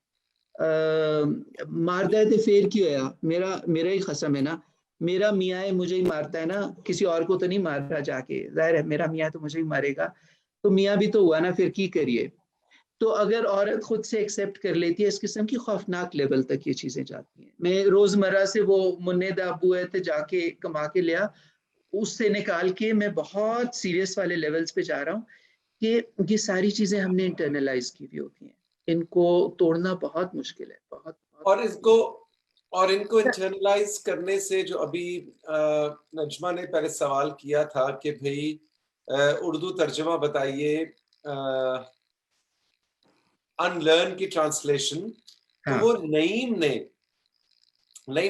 ماردہ فیر کی ہوا، میرا ہی قسم ہے نا، میرا میاں ہے مجھے ہی مارتا ہے نا، کسی اور کو تو نہیں مار رہا جا کے، ظاہر ہے میرا میاں تو مجھے ہی مارے گا، تو میاں بھی تو ہوا نا، پھر کی کریے. تو اگر عورت خود سے ایکسیپٹ کر لیتی ہے، اس قسم کی خوفناک لیول تک یہ چیزیں جاتی ہیں. میں روزمرہ سے وہ منع دا ابو ہے تو جا کے کما کے لیا، اس سے نکال کے میں بہت سیریس والے لیولز پہ جا رہا ہوں کہ یہ ساری چیزیں ہم نے انٹرنلائز کی ہوئی ہوتی ہیں، ان کو توڑنا بہت مشکل ہے، بہت. اور ان کو انٹرنلائز کرنے سے جو ابھی نجمہ نے پہلے سوال کیا تھا کہ بھئی اردو ترجمہ بتائیے ان لرن کی ٹرانسلیشن، تو وہ نعیم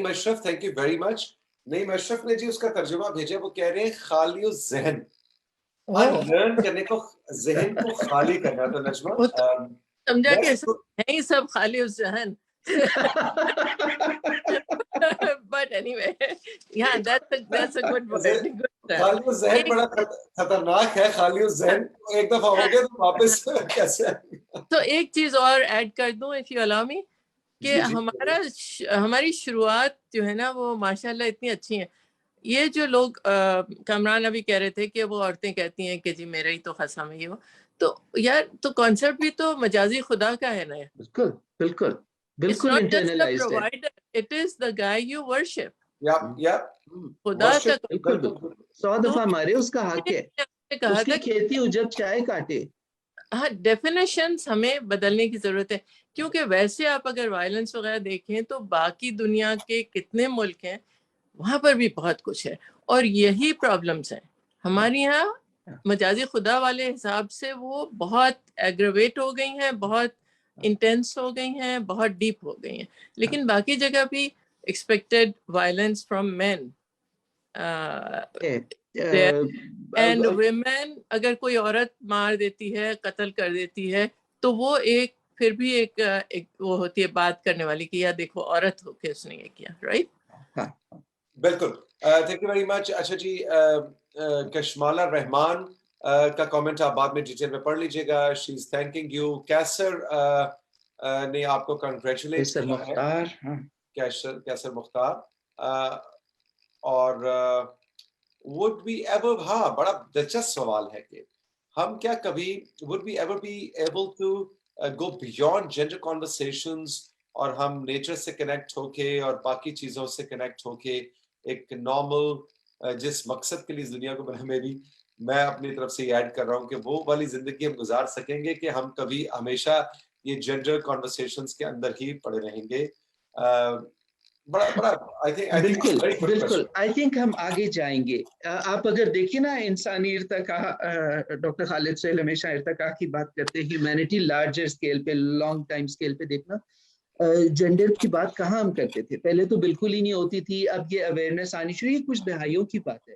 اشرف، تھینک یو ویری مچ. نعیم اشرف نے جی اس کا ترجمہ بھیجا، وہ کہہ رہے ہیں خالی الذہن، ان لرن کرنے کو، ذہن کو خالی کرنا. تو نجمہ سمجھا کہ ہے ہی سب خالی الذہن. But anyway, yeah, that's a good word. خالی الذہن بڑا خطرناک ہے، خالی الذہن ایک دفعہ ہو گیا تو واپس کیسے؟ تو ایک چیز اور ایڈ کر دوں if you allow me، کہ ہماری شروعات جو ہے نا وہ ماشاءاللہ اتنی اچھی ہیں. یہ جو لوگ کامران ابھی کہہ رہے تھے کہ وہ عورتیں کہتی ہیں کہ جی میرا ہی تو قسم ہے یہ وہ، تو یار تو کانسیپٹ بھی تو مجازی خدا کا ہے نا. بالکل بالکل بالکل انٹرنلائزڈ ہے. It is the guy you worship. خدا کا بالکل 100 دفعہ مارے اس کا حق ہے، اس کی کھیتی ہو جب چائے کاٹے. ہاں، ڈیفینیشنز ہمیں بدلنے کی ضرورت ہے، کیونکہ ویسے آپ اگر وائلنس وغیرہ دیکھیں تو باقی دنیا کے کتنے ملک ہیں وہاں پر بھی بہت کچھ ہے، اور یہی پرابلمس ہیں. ہمارے یہاں مجازی خدا والے حساب سے وہ بہت ایگریویٹ ہو گئی ہیں، بہت انٹینس ہو گئی ہیں، بہت ڈیپ ہو گئی ہیں. لیکن باقی جگہ بھی expected violence from men and women. اگر کوئی عورت مار دیتی ہے، قتل کر دیتی ہے، تو وہ ایک پھر بھی ایک وہ ہوتی ہے بات کرنے والی کہ یا دیکھو عورت ہو کے اس نے یہ کیا. رائٹ؟ بالکل. تھینک یو ویری مچ. اچھا جی، کشمالہ رحمان کا کامنٹ آپ بعد میں ڈیٹیل میں پڑھ لیجیے گا. شی از تھینکنگ یو. کیسر نے آپ کو کنگریچولیٹ کیا ہے، کیسر مختار. اور would we ever، ہاں بڑا دلچسپ سوال ہے کہ ہم کیا کبھی would we ever be able to go beyond gender conversations اور ہم نیچر سے کنیکٹ ہو کے اور باقی چیزوں سے کنیکٹ ہو کے ایک نارمل جس مقصد کے لیے اس دنیا کو بنا، میں اپنی طرف سے یہ ایڈ کر رہا ہوں کہ وہ والی زندگی ہم گزار سکیں گے کہ ہم کبھی ہمیشہ یہ جینڈر کانورسیشنز کے اندر ہی پڑے رہیں گے. بالکل بالکل. آئی تھنک ہم آگے جائیں گے. آپ اگر دیکھیں نا انسانی ارتقا، ڈاکٹر خالد سہیل ہمیشہ ارتقا کی بات کرتے ہیں، ہیومینٹی لارجر اسکیل پہ، لانگ ٹائم اسکیل پہ دیکھنا، جینڈر کی بات کہاں ہم کرتے تھے پہلے، تو بالکل ہی نہیں ہوتی تھی. اب یہ اویئرنیس آنی شروع، یہ کچھ دہائیوں کی بات ہے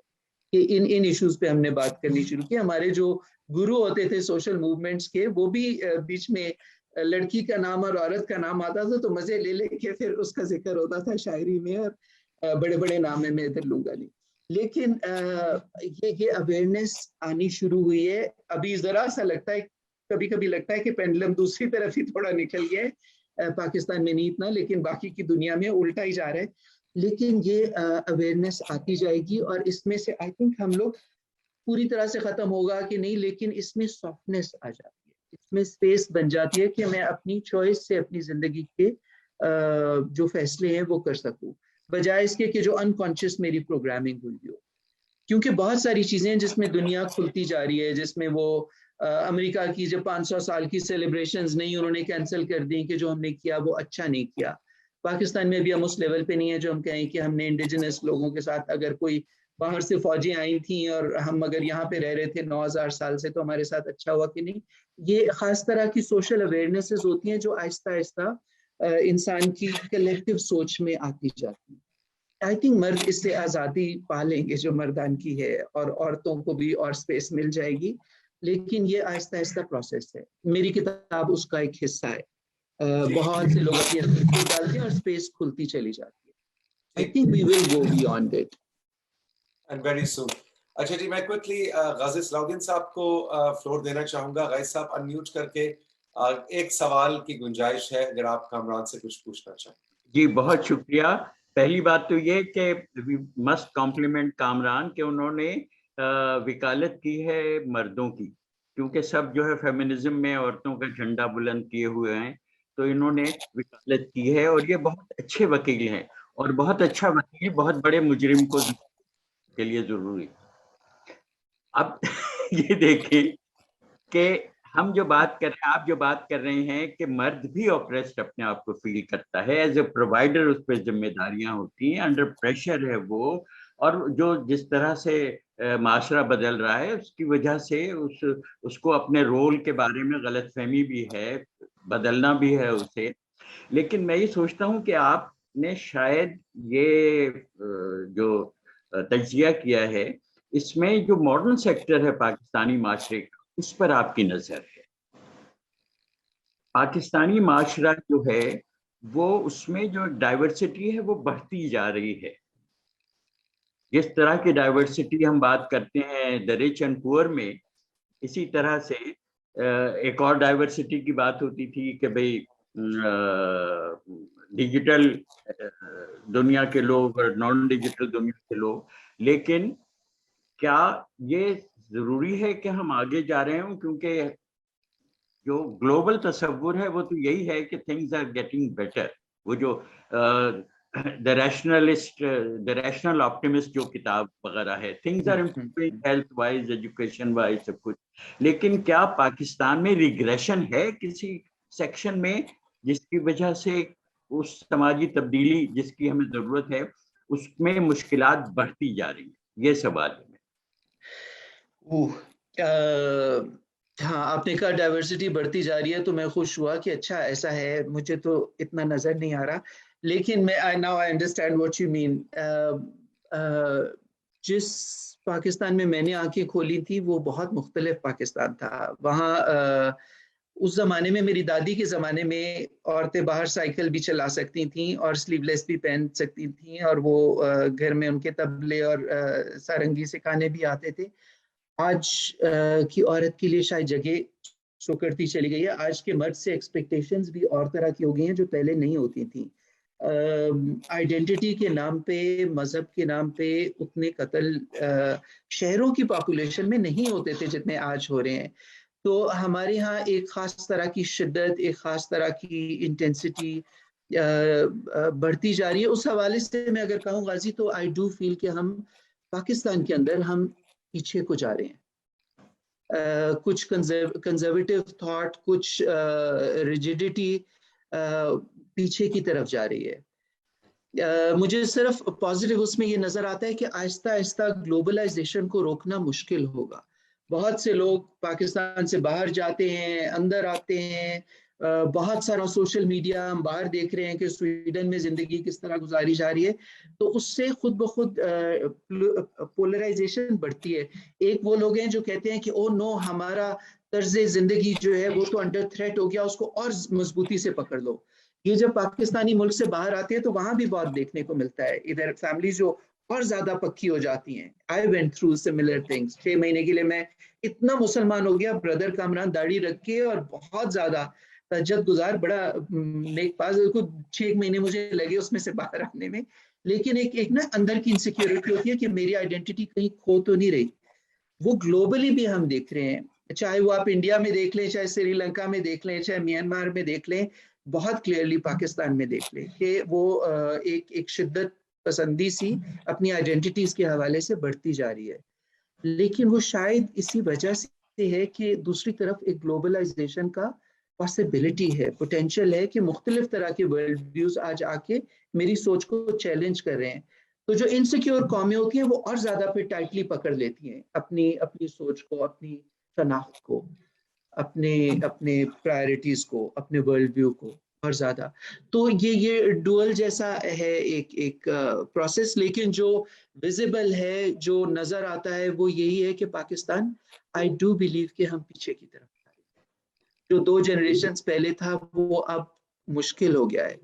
کہ ان ایشوز پہ ہم نے بات کرنی شروع کی. ہمارے جو گرو ہوتے تھے سوشل موومنٹس کے، وہ بھی بیچ میں لڑکی کا نام اور عورت کا نام آتا تھا تو مزے لے لے کے پھر اس کا ذکر ہوتا تھا شاعری میں، اور بڑے بڑے نام ہے میں ادھر لوں گا نہیں. لیکن یہ اویئرنیس آنی شروع ہوئی ہے. ابھی ذرا سا لگتا ہے، کبھی کبھی لگتا ہے کہ پینڈلم دوسری طرف ہی تھوڑا نکل گیا ہے، پاکستان میں نہیں اتنا لیکن باقی کی دنیا میں الٹا ہی جا رہا ہے. لیکن یہ اویئرنیس آتی جائے گی اور اس میں سے آئی تھنک ہم لوگ پوری طرح سے ختم ہوگا کہ نہیں، لیکن اس میں سافٹنیس آ جاتی ہے، اس میں اسپیس بن جاتی ہے کہ میں اپنی چوائس سے اپنی زندگی کے جو فیصلے ہیں وہ کر سکوں، بجائے اس کے کہ جو انکانشیس میری پروگرامنگ ہوئی ہو. کیونکہ بہت ساری چیزیں ہیں جس میں دنیا کھلتی جا رہی ہے، جس میں وہ امریکہ کی جو 500 سال کی سیلیبریشنز نہیں انہوں نے کینسل کر دی کہ جو ہم نے کیا وہ اچھا نہیں کیا. پاکستان میں بھی ہم اس لیول پہ نہیں ہیں جو ہم کہیں کہ ہم نے انڈیجنس لوگوں کے ساتھ، اگر کوئی باہر سے فوجیں آئی تھیں اور ہم اگر یہاں پہ رہ رہے تھے 9000 سال سے تو ہمارے ساتھ اچھا ہوا کہ نہیں. یہ خاص طرح کی سوشل اویئرنیسز ہوتی ہیں جو آہستہ آہستہ انسان کی کلیکٹیو سوچ میں آتی جاتی ہیں. آئی تھنک مرد اس سے آزادی پا لیں گے جو مردان کی ہے، اور عورتوں کو بھی اور اسپیس مل جائے گی، لیکن یہ آہستہ آہستہ پروسیس ہے. میری کتاب اس کا ایک حصہ ہے. بہت سے لوگ اپنی خود ڈالتے ہیں اور اسپیس کھلتی چلی جاتی ہے. I think we will go beyond it and very soon. اچھا جی، میں کوئکلی غازی صلاح الدین صاحب کو فلور دینا چاہوں گا. غازی صاحب انمیوٹ کر کے ایک سوال کی گنجائش ہے اگر آپ کامران سے کچھ پوچھنا چاہیں. جی بہت شکریہ. پہلی بات تو یہ کہ وی مسٹ کمپلیمنٹ کامران کہ انہوں نے وکالت کی ہے مردوں کی، کیونکہ سب جو ہے فیمنزم میں عورتوں کا جھنڈا بلند کیے ہوئے ہیں، تو انہوں نے وکالت کی ہے اور یہ بہت اچھے وکیل ہیں، اور بہت اچھا وکیل بہت بڑے مجرم کو کے لیے ضروری. اب یہ دیکھیں کہ ہم جو بات کر رہے ہیں، آپ جو بات کر رہے ہیں کہ مرد بھی آپریسڈ اپنے آپ کو فیل کرتا ہے، ایز اے پرووائڈر اس پہ ذمہ داریاں ہوتی ہیں، انڈر پریشر ہے وہ، اور جو جس طرح سے معاشرہ بدل رہا ہے اس کی وجہ سے اس کو اپنے رول کے بارے میں غلط فہمی بھی ہے، بدلنا بھی ہے اسے. لیکن میں یہ سوچتا ہوں کہ آپ نے شاید یہ جو تجزیہ کیا ہے اس میں جو ماڈرن سیکٹر ہے پاکستانی معاشرے کا، اس پر آپ کی نظر ہے. پاکستانی معاشرہ جو ہے وہ اس میں جو ڈائیورسٹی ہے وہ بڑھتی جا رہی ہے. جس طرح کی ڈائیورسٹی ہم بات کرتے ہیں دی رچ اینڈ پور میں، اسی طرح سے ایک اور ڈائیورسٹی کی بات ہوتی تھی کہ بھئی ڈیجیٹل دنیا کے لوگ اور نان ڈیجیٹل دنیا کے لوگ. لیکن کیا یہ ضروری ہے کہ ہم آگے جا رہے ہوں؟ کیونکہ جو گلوبل تصور ہے وہ تو یہی ہے کہ تھنگز آر گیٹنگ بیٹر. وہ جو دی ریشنل آپٹیمسٹ جو کتاب وغیرہ ہے، things are improving health wise, education wise, سب کچھ. لیکن کیا پاکستان میں ریگریشن ہے کسی سیکشن میں جس کی وجہ سے اس سماجی تبدیلی جس کی ہمیں ضرورت ہے اس میں مشکلات بڑھتی جا رہی ہیں؟ یہ سوال ہے. ہاں، آپ نے کہا ڈائیورسٹی بڑھتی جا رہی ہے تو میں خوش ہوا کہ اچھا ایسا ہے، مجھے تو اتنا نظر نہیں آ رہا. لیکن میں now I understand what you mean. جس پاکستان میں نے آنکھیں کھولی تھی وہ بہت مختلف پاکستان تھا. وہاں اس زمانے میں، میری دادی کے زمانے میں، عورتیں باہر سائیکل بھی چلا سکتی تھیں اور سلیو لیس بھی پہن سکتی تھیں، اور وہ گھر میں ان کے طبلے اور سارنگی سکھانے بھی آتے تھے. آج کی عورت کے لیے شاید جگہ سکڑتی چلی گئی ہے. آج کے مرد سے ایکسپیکٹیشنز بھی اور طرح کی ہو گئی ہیں جو پہلے نہیں ہوتی تھیں. آئیڈینٹی کے نام پہ، مذہب کے نام پہ اتنے قتل شہروں کی پاپولیشن میں نہیں ہوتے تھے جتنے آج ہو رہے ہیں. تو ہمارے ہاں ایک خاص طرح کی شدت، ایک خاص طرح کی انٹینسٹی بڑھتی جا رہی ہے. اس حوالے سے میں اگر کہوں غازی تو آئی ڈو فیل کہ ہم پاکستان کے اندر ہم پیچھے کو جا رہے ہیں. کچھ کنزرویٹو تھاٹ، کچھ ریجیڈیٹی پیچھے کی طرف جا رہی ہے. مجھے صرف پازیٹیو اس میں یہ نظر آتا ہے کہ آہستہ آہستہ گلوبلائزیشن کو روکنا مشکل ہوگا. بہت سے لوگ پاکستان سے باہر جاتے ہیں، اندر آتے ہیں. بہت سارا سوشل میڈیا ہم باہر دیکھ رہے ہیں کہ سویڈن میں زندگی کس طرح گزاری جا رہی ہے. تو اس سے خود بخود پولرائزیشن بڑھتی ہے. ایک وہ لوگ ہیں جو کہتے ہیں کہ او نو، ہمارا طرز زندگی جو ہے وہ تو انڈر تھریٹ ہو گیا، اس کو اور مضبوطی سے پکڑ لو. یہ جب پاکستانی ملک سے باہر آتے ہیں تو وہاں بھی بہت دیکھنے کو ملتا ہے. ادھر فیملی جو اور زیادہ پکی ہو جاتی ہیں. I went through similar things. 6 مہینے کے لیے میں اتنا مسلمان ہو گیا، بردر کامران داڑھی رکھ کے اور بہت زیادہ تہجد گزار، بڑا نیک پاس. 6 مہینے مجھے لگے اس میں سے باہر آنے میں. لیکن ایک نا اندر کی انسیکیورٹی ہوتی ہے کہ میری آئیڈینٹی کہیں کھو تو نہیں رہی. وہ گلوبلی بھی ہم دیکھ رہے ہیں, چاہے وہ آپ انڈیا میں دیکھ لیں, چاہے سری لنکا میں دیکھ لیں, چاہے میانمار میں دیکھ لیں, بہت کلیئرلی پاکستان میں دیکھ لیں کہ وہ ایک شدت پسندی سی اپنی آئیڈینٹیز کے حوالے سے بڑھتی جا رہی ہے. لیکن وہ شاید اسی وجہ سے ہے کہ دوسری طرف ایک گلوبلائزیشن کا پاسبلٹی ہے, پوٹینشیل ہے کہ مختلف طرح کے ورلڈ ویوز آج آ کے میری سوچ کو چیلنج کر رہے ہیں. تو جو انسیکیور قومیں ہوتی ہیں وہ اور زیادہ پھر ٹائٹلی پکڑ لیتی ہیں اپنی سوچ کو, اپنی شناخت کو, اپنے پرائرٹیز کو, اپنے ورلڈ ویو کو اور زیادہ. تو یہ ڈوئل جیسا ہے ایک پروسیس. لیکن جو ویزیبل ہے, جو نظر آتا ہے, وہ یہی ہے کہ پاکستان آئی ڈو بلیو کہ ہم پیچھے کی طرف جا رہے ہیں. جو 2 جنریشنز پہلے تھا وہ اب مشکل ہو گیا ہے.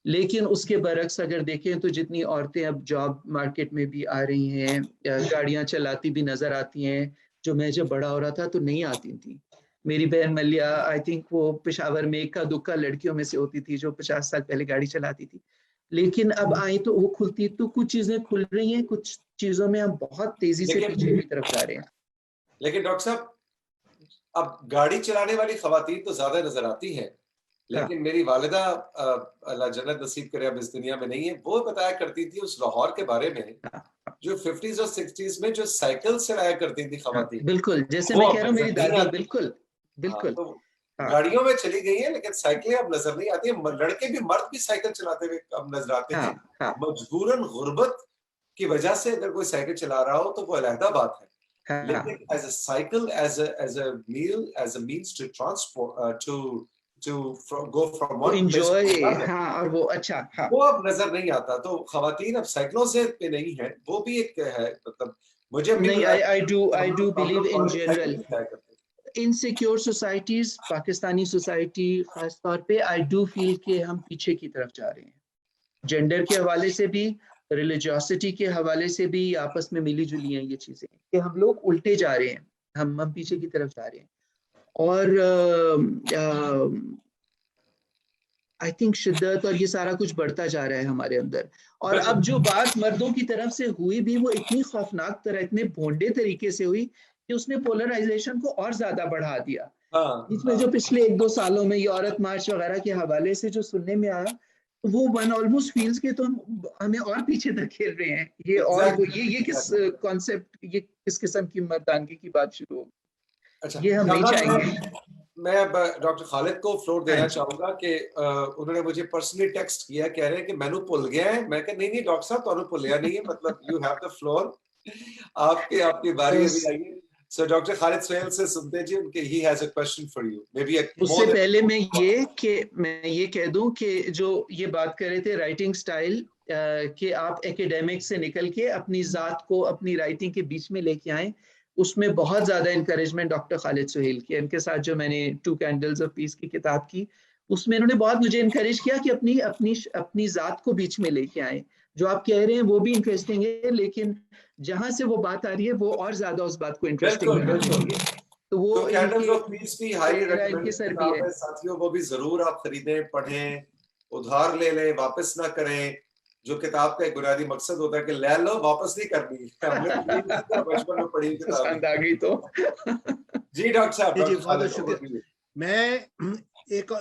لیکن اس کے برعکس اگر دیکھیں تو جتنی عورتیں اب جاب مارکیٹ میں بھی آ رہی ہیں, گاڑیاں چلاتی بھی نظر آتی ہیں, جو میں جب بڑا ہو رہا تھا تو نہیں آتی تھی. میری بہن ملیا آئی تھنک وہ پشاور میں ایک کا دکا لڑکیوں میں سے ہوتی تھی جو 50 سال پہلے گاڑی چلاتی تھی. لیکن اب آئی تو وہ کھلتی, تو کچھ چیزیں کھل رہی ہیں, کچھ چیزوں میں ہم بہت تیزی سے پیچھے کی طرف جا رہے ہیں. لیکن ڈاکٹر صاحب اب گاڑی چلانے والی خواتین تو زیادہ نظر آتی ہیں, لیکن میری والدہ اللہ جنت نصیب کرے اب اس دنیا میں نہیں ہے, وہ بتایا کرتی تھی اس لاہور کے بارے میں جو 50s اور 60s میں جو سائیکل چلایا کرتی تھی خواتین. بالکل جیسے میں کہہ رہا ہوں میری دادی, بالکل بالکل گاڑیوں میں چلی گئی ہیں لیکن سائیکلیں اب نظر نہیں آتی. لڑکے بھی, مرد بھی سائیکل چلاتے ہوئے اب نظر آتے ہیں. مجبوراً غربت کی وجہ سے اگر کوئی سائیکل چلا رہا ہو تو وہ علیحدہ بات ہے, لیکن as a cycle, as a meal, as a means to transport, to go from one place to another, اور وہ اچھا وہ اب نظر نہیں آتا. تو خواتین اب سائیکلوں سے پہ نہیں ہے, وہ بھی ایک ہے. مطلب مجھے نہیں, I do believe in general insecure societies, Pakistani society خاص طور پہ I do feel کہ ہم پیچھے کی طرف جا رہے ہیں. جینڈر کے حوالے سے بھی, ریلیجیوسٹی کے حوالے سے بھی آپس میں ملی جلی ہیں یہ چیزیں کہ ہم لوگ الٹے جا رہے ہیں, ہم پیچھے کی طرف جا رہے ہیں. اور آئی تھنک شدت اور یہ سارا کچھ بڑھتا جا رہا ہے ہمارے اندر. اور اب جو بات مردوں کی طرف سے ہوئی بھی وہ اتنی خوفناک طرح, اتنے بھونڈے طریقے سے ہوئی کہ اس نے پولرائزیشن کو اور زیادہ بڑھا دیا. اس میں جو پچھلے 1-2 سالوں میں یہ عورت مارچ وغیرہ کے حوالے سے جو سننے میں آیا, وہ ون آلموسٹ فیلز کہ تو ہمیں اور پیچھے دھکیل رہے ہیں. یہ کس کانسیپٹ, یہ کس قسم کی مردانگی کی بات شروع ہو, یہ ہم نہیں چاہیں گے. میں اب ڈاکٹر خالد کو فلور دینا چاہوں گا کہ انہوں نے مجھے پرسنلی ٹیکسٹ کیا, کہہ رہے ہیں کہ میں نے بھول گیا ہے. میں کہ نہیں ڈاکٹر صاحب تو بھولیا نہیں ہے, مطلب یو ہیو دا فلور, آپ کی باری ابھی آئی ہے. So ڈاکٹر خالد سہیل سے سنتے جی, ان کے he has a question for you. اس سے پہلے میں یہ کہہ دوں کہ جو یہ بات کر رہے تھے رائٹنگ سٹائل, کہ آپ ایکیڈیمک سے نکل کے اپنی ذات کو اپنی رائٹنگ کے بیچ میں لے کے آئیں, اس میں بہت زیادہ انکریجمنٹ ڈاکٹر خالد سہیل کی. ان کے ساتھ جو میں نے 2 Candles of Peace کی کتاب کی, اس میں انہوں نے بہت مجھے انکریج کیا کہ اپنی ذات کو بیچ میں لے کے آئیں. جو آپ کہہ رہے ہیں وہ بھی انٹرسٹنگ ہے, لیکن جہاں سے وہ بات آ رہی ہے وہ اور زیادہ اس بات کو انٹرسٹنگ بنا چاہیے. تو وہ Candles of Peace بھی ہائی ریکمینڈ کتاب ہے ساتھیوں, وہ بھی ضرور آپ خریدیں, پڑھیں, ادھار لے لیں, واپس نہ کریں. جو کتاب کا ایک بنیادی مقصد ہوتا ہے کہ لے لو, واپس نہیں کرنی. ہم نے بچپن میں پڑھی کتاب آ گئی تو. جی ڈاکٹر صاحب. جی بہت شکریہ.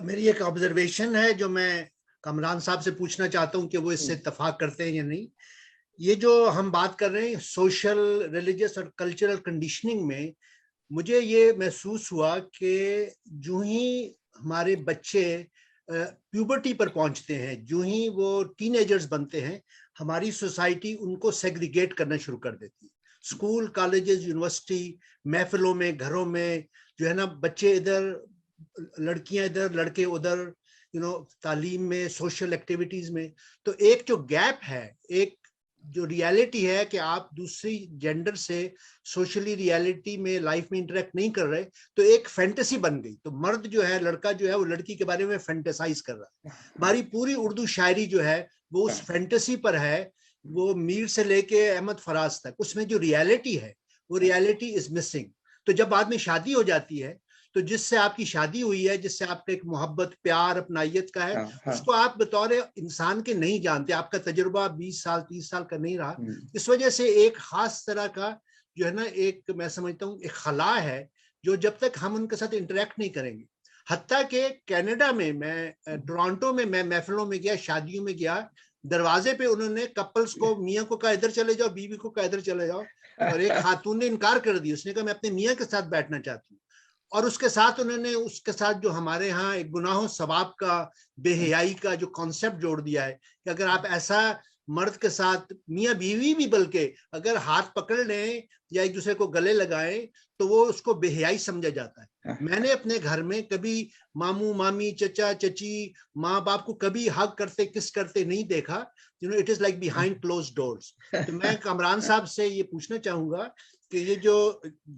میری ایک آبزرویشن ہے جو میں کامران صاحب سے پوچھنا چاہتا ہوں کہ وہ اس سے اتفاق کرتے ہیں یا نہیں. یہ جو ہم بات کر رہے ہیں سوشل, ریلیجس اور کلچرل کنڈیشننگ میں, مجھے یہ محسوس ہوا کہ جو ہی ہمارے بچے پیوبرٹی پر پہنچتے ہیں, جو ہی وہ ٹین ایجرز بنتے ہیں, ہماری سوسائٹی ان کو سیگریگیٹ کرنا شروع کر دیتی ہے. اسکول, کالجز, یونیورسٹی, محفلوں میں, گھروں میں جو ہے نا, بچے ادھر, لڑکیاں ادھر, لڑکے ادھر, تعلیم میں, سوشل ایکٹیویٹیز میں. تو ایک جو گیپ ہے, ایک جو ریالٹی ہے کہ آپ دوسری جینڈر سے سوشلی ریالٹی میں لائف میں انٹریکٹ نہیں کر رہے, تو ایک فینٹیسی بن گئی. تو مرد جو ہے, لڑکا جو ہے, وہ لڑکی کے بارے میں فینٹیسائز کر رہا ہے. ہماری پوری اردو شاعری جو ہے وہ اس فینٹیسی پر ہے, وہ میر سے لے کے احمد فراز تک. اس میں جو ریالٹی ہے وہ ریالٹی از مسنگ. تو جب بعد میں شادی ہو جاتی ہے تو جس سے آپ کی شادی ہوئی ہے, جس سے آپ کا ایک محبت, پیار, اپنائیت کا ہے, اس کو آپ بطور انسان کے نہیں جانتے, آپ کا تجربہ 20 سال 30 سال کا نہیں رہا. اس وجہ سے ایک خاص طرح کا جو ہے نا, ایک میں سمجھتا ہوں ایک خلا ہے جو جب تک ہم ان کے ساتھ انٹریکٹ نہیں کریں گے. حتیٰ کہ کینیڈا میں ٹورانٹو میں محفلوں میں گیا, شادیوں میں گیا, دروازے پہ انہوں نے کپلز کو, میاں کو کہا ادھر چلے جاؤ, بیوی کو کہا ادھر چلے جاؤ, اور ایک خاتون نے انکار کر دیا, اس نے کہا میں اپنے میاں کے ساتھ بیٹھنا چاہتی ہوں. اور اس کے ساتھ انہوں نے اس کے ساتھ جو ہمارے ہاں ایک گناہ و ثواب کا, بے حیائی کا جو کانسیپٹ جوڑ دیا ہے کہ اگر آپ ایسا مرد کے ساتھ, میاں بیوی بھی بلکہ اگر ہاتھ پکڑ لیں یا ایک دوسرے کو گلے لگائیں تو وہ اس کو بے حیائی سمجھا جاتا ہے. میں نے اپنے گھر میں کبھی ماموں مامی چچا چچی ماں باپ کو کبھی ہگ کرتے کس کرتے نہیں دیکھا. It is like behind close doors. تو میں کامران صاحب سے یہ پوچھنا چاہوں گا کہ یہ جو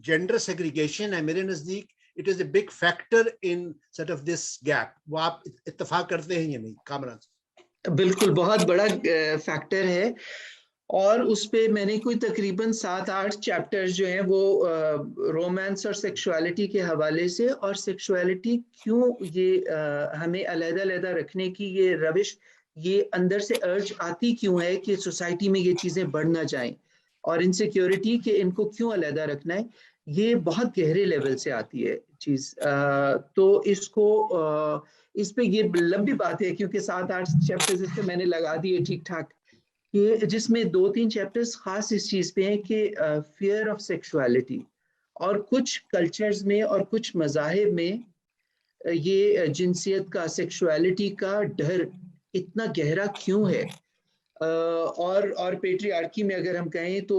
جینڈر سیگریگیشن ہے میرے نزدیک it is a big factor in sort of this gap. وہ آپ اتفاق کرتے ہیں یا نہیں کامران صاحب؟ بالکل, بہت بڑا فیکٹر ہے, اور اس پہ میں نے کوئی تقریباً 7-8 چیپٹر جو ہیں وہ رومانس اور سیکشوالٹی کے حوالے سے, اور سیکشوالٹی کیوں یہ ہمیں علیحدہ علیحدہ رکھنے کی یہ روش, یہ اندر سے ارج آتی کیوں ہے کہ سوسائٹی میں یہ چیزیں بڑھ نہ جائیں, اور انسیکیورٹی کہ ان کو کیوں علیحدہ رکھنا ہے, یہ بہت گہرے لیول سے آتی ہے چیز. تو اس کو اس پہ یہ لمبی بات ہے کیونکہ 7-8 چیپٹرز اس پہ میں نے لگا دیے ٹھیک ٹھاک, کہ جس میں 2-3 چیپٹرز خاص اس چیز پہ ہیں کہ فیئر آف سیکشوالٹی, اور کچھ کلچرز میں اور کچھ مذاہب میں یہ جنسیت کا, سیکشوالٹی کا ڈر اتنا گہرا کیوں ہے, اور پیٹریارکی میں اگر ہم کہیں تو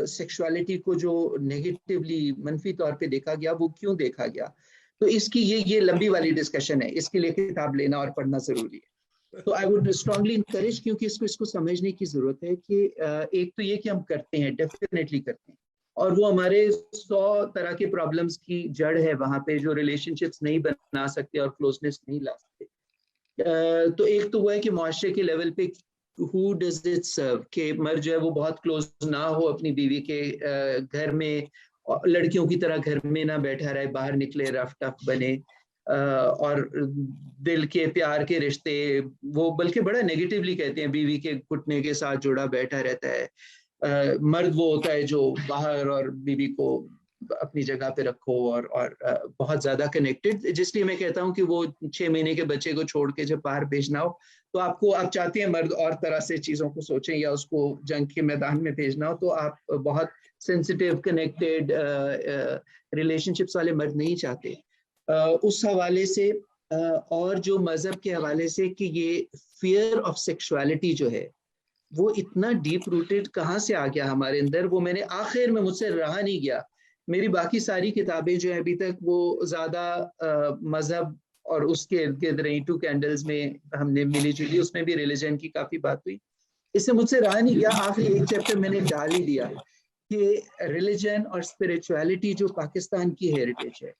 سیکشوالٹی کو جو نیگیٹیولی منفی طور پہ دیکھا گیا وہ کیوں دیکھا گیا. تو اس کی یہ لمبی والی ڈسکشن ہے, اس کے لیے کتاب لینا اور پڑھنا ضروری ہے. تو آئی ووڈ اسٹرانگلی انکریج, کیونکہ اس کو سمجھنے کی ضرورت ہے کہ ایک تو یہ کہ ہم کرتے ہیں, ڈیفینیٹلی کرتے ہیں, اور وہ ہمارے 100 طرح کے پرابلمس کی جڑ ہے وہاں پہ, جو ریلیشن شپس نہیں بنا سکتے اور کلوزنس نہیں لا سکتے. تو ایک تو وہ ہے کہ معاشرے کے لیول پہ who does it serve, کہ مرد جو ہے وہ بہت کلوز نہ ہو اپنی بیوی کے, گھر میں لڑکیوں کی طرح گھر میں نہ بیٹھا رہے, باہر نکلے, رف ٹف بنے, اور دل کے پیار کے رشتے وہ بلکہ بڑا نیگیٹیولی کہتے ہیں, بیوی کے گھٹنے کے ساتھ جڑا بیٹھا رہتا ہے. مرد وہ ہوتا ہے جو باہر اور بیوی کو اپنی جگہ پہ رکھو اور بہت زیادہ کنیکٹڈ, جس لیے میں کہتا ہوں کہ وہ 6 مہینے کے بچے کو چھوڑ کے جب باہر بھیجنا ہو تو آپ چاہتے ہیں مرد اور طرح سے چیزوں کو سوچیں, یا اس کو جنگ کے میدان میں بھیجنا ہو تو آپ بہت سینسیٹیو کنیکٹڈ ریلیشن شپس والے مرد نہیں چاہتے. اس حوالے سے اور جو مذہب کے حوالے سے کہ یہ فیئر آف سیکشوالٹی جو ہے وہ اتنا ڈیپ روٹیڈ کہاں سے آ گیا ہمارے اندر, وہ میں نے آخر میں مجھ سے رہا نہیں گیا. میری باقی ساری کتابیں جو ہیں ابھی تک وہ زیادہ مذہب اور اس کے ارد گرد رہی. 2 کینڈلز میں ہم نے ملی جلی, اس میں بھی ریلیجن کی کافی بات ہوئی. اس سے مجھ سے رہا نہیں گیا, آخری ایک چیپٹر میں نے ڈال ہی دیا کہ ریلیجن اور اسپرچویلٹی جو پاکستان کی ہیریٹیج ہے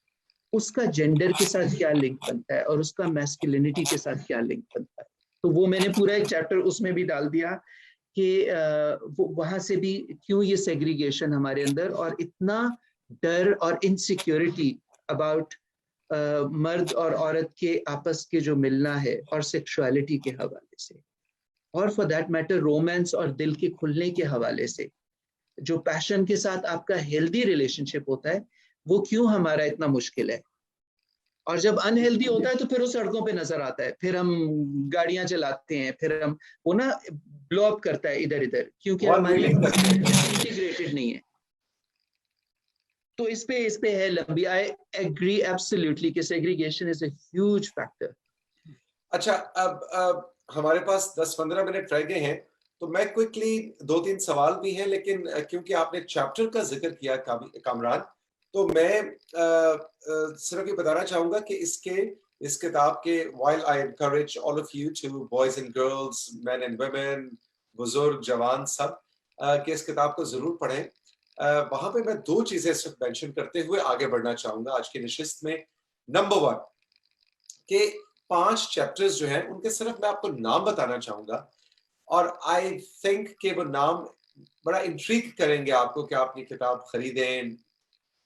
اس کا جینڈر کے ساتھ کیا لنک بنتا ہے اور اس کا میسکلینٹی کے ساتھ کیا لنک بنتا ہے. تو وہ میں نے پورا ایک چیپٹر اس میں بھی ڈال دیا کہ وہاں سے بھی کیوں یہ سیگریگیشن ہمارے اندر, اور اتنا ڈر اور انسیکیورٹی اباؤٹ مرد اور عورت کے آپس کے جو ملنا ہے اور سیکشوالٹی کے حوالے سے, اور فار دیٹ میٹر رومانس اور دل کے کھلنے کے حوالے سے جو پیشن کے ساتھ آپ کا ہیلدی ریلیشن شپ ہوتا ہے وہ کیوں ہمارا اتنا مشکل ہے. اور جب انہیلدی ہوتا ہے تو پھر وہ سڑکوں پہ نظر آتا ہے, پھر ہم گاڑیاں چلاتے ہیں, پھر ہم وہ نا بلو اپ کرتا ہے ادھر ادھر, کیونکہ ہماری انٹیگریٹڈ نہیں ہے. تو اس پہ ہے لمبی. I agree absolutely کہ segregation is a huge factor. اچھا, اب ہمارے پاس 10-15 منٹ رہ گئے ہیں تو میں کوئکلی 2-3 سوال بھی ہیں, لیکن کیونکہ آپ نے چیپٹر کا ذکر کیا کامران, تو میں صرف یہ بتانا چاہوں گا کہ اس کتاب کے while I encourage all of you to boys and girls, men and women, بزرگ جوان سب کہ اس کتاب کو ضرور پڑھیں. وہاں پہ میں 2 چیزیں اس وقت مینشن کرتے ہوئے آگے بڑھنا چاہوں گا آج کی نشست میں. نمبر 1 کہ 5 چیپٹرز جو ہیں ان کے صرف میں آپ کو نام بتانا چاہوں گا, اور آئی تھنک کہ وہ نام بڑا انٹریگ کریں گے آپ کو کہ آپ یہ کتاب خریدیں,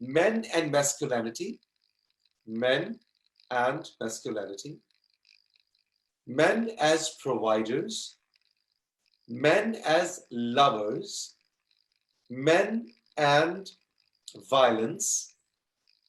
men and masculinity, men and masculinity, men as providers, men as lovers, men and violence,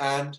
and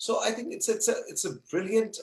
So I think it's a brilliant,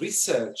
research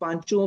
5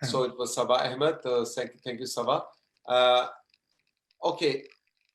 So it was Sabah Ahmed. Thank you Sabah. Okay,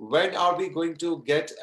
when are we going to get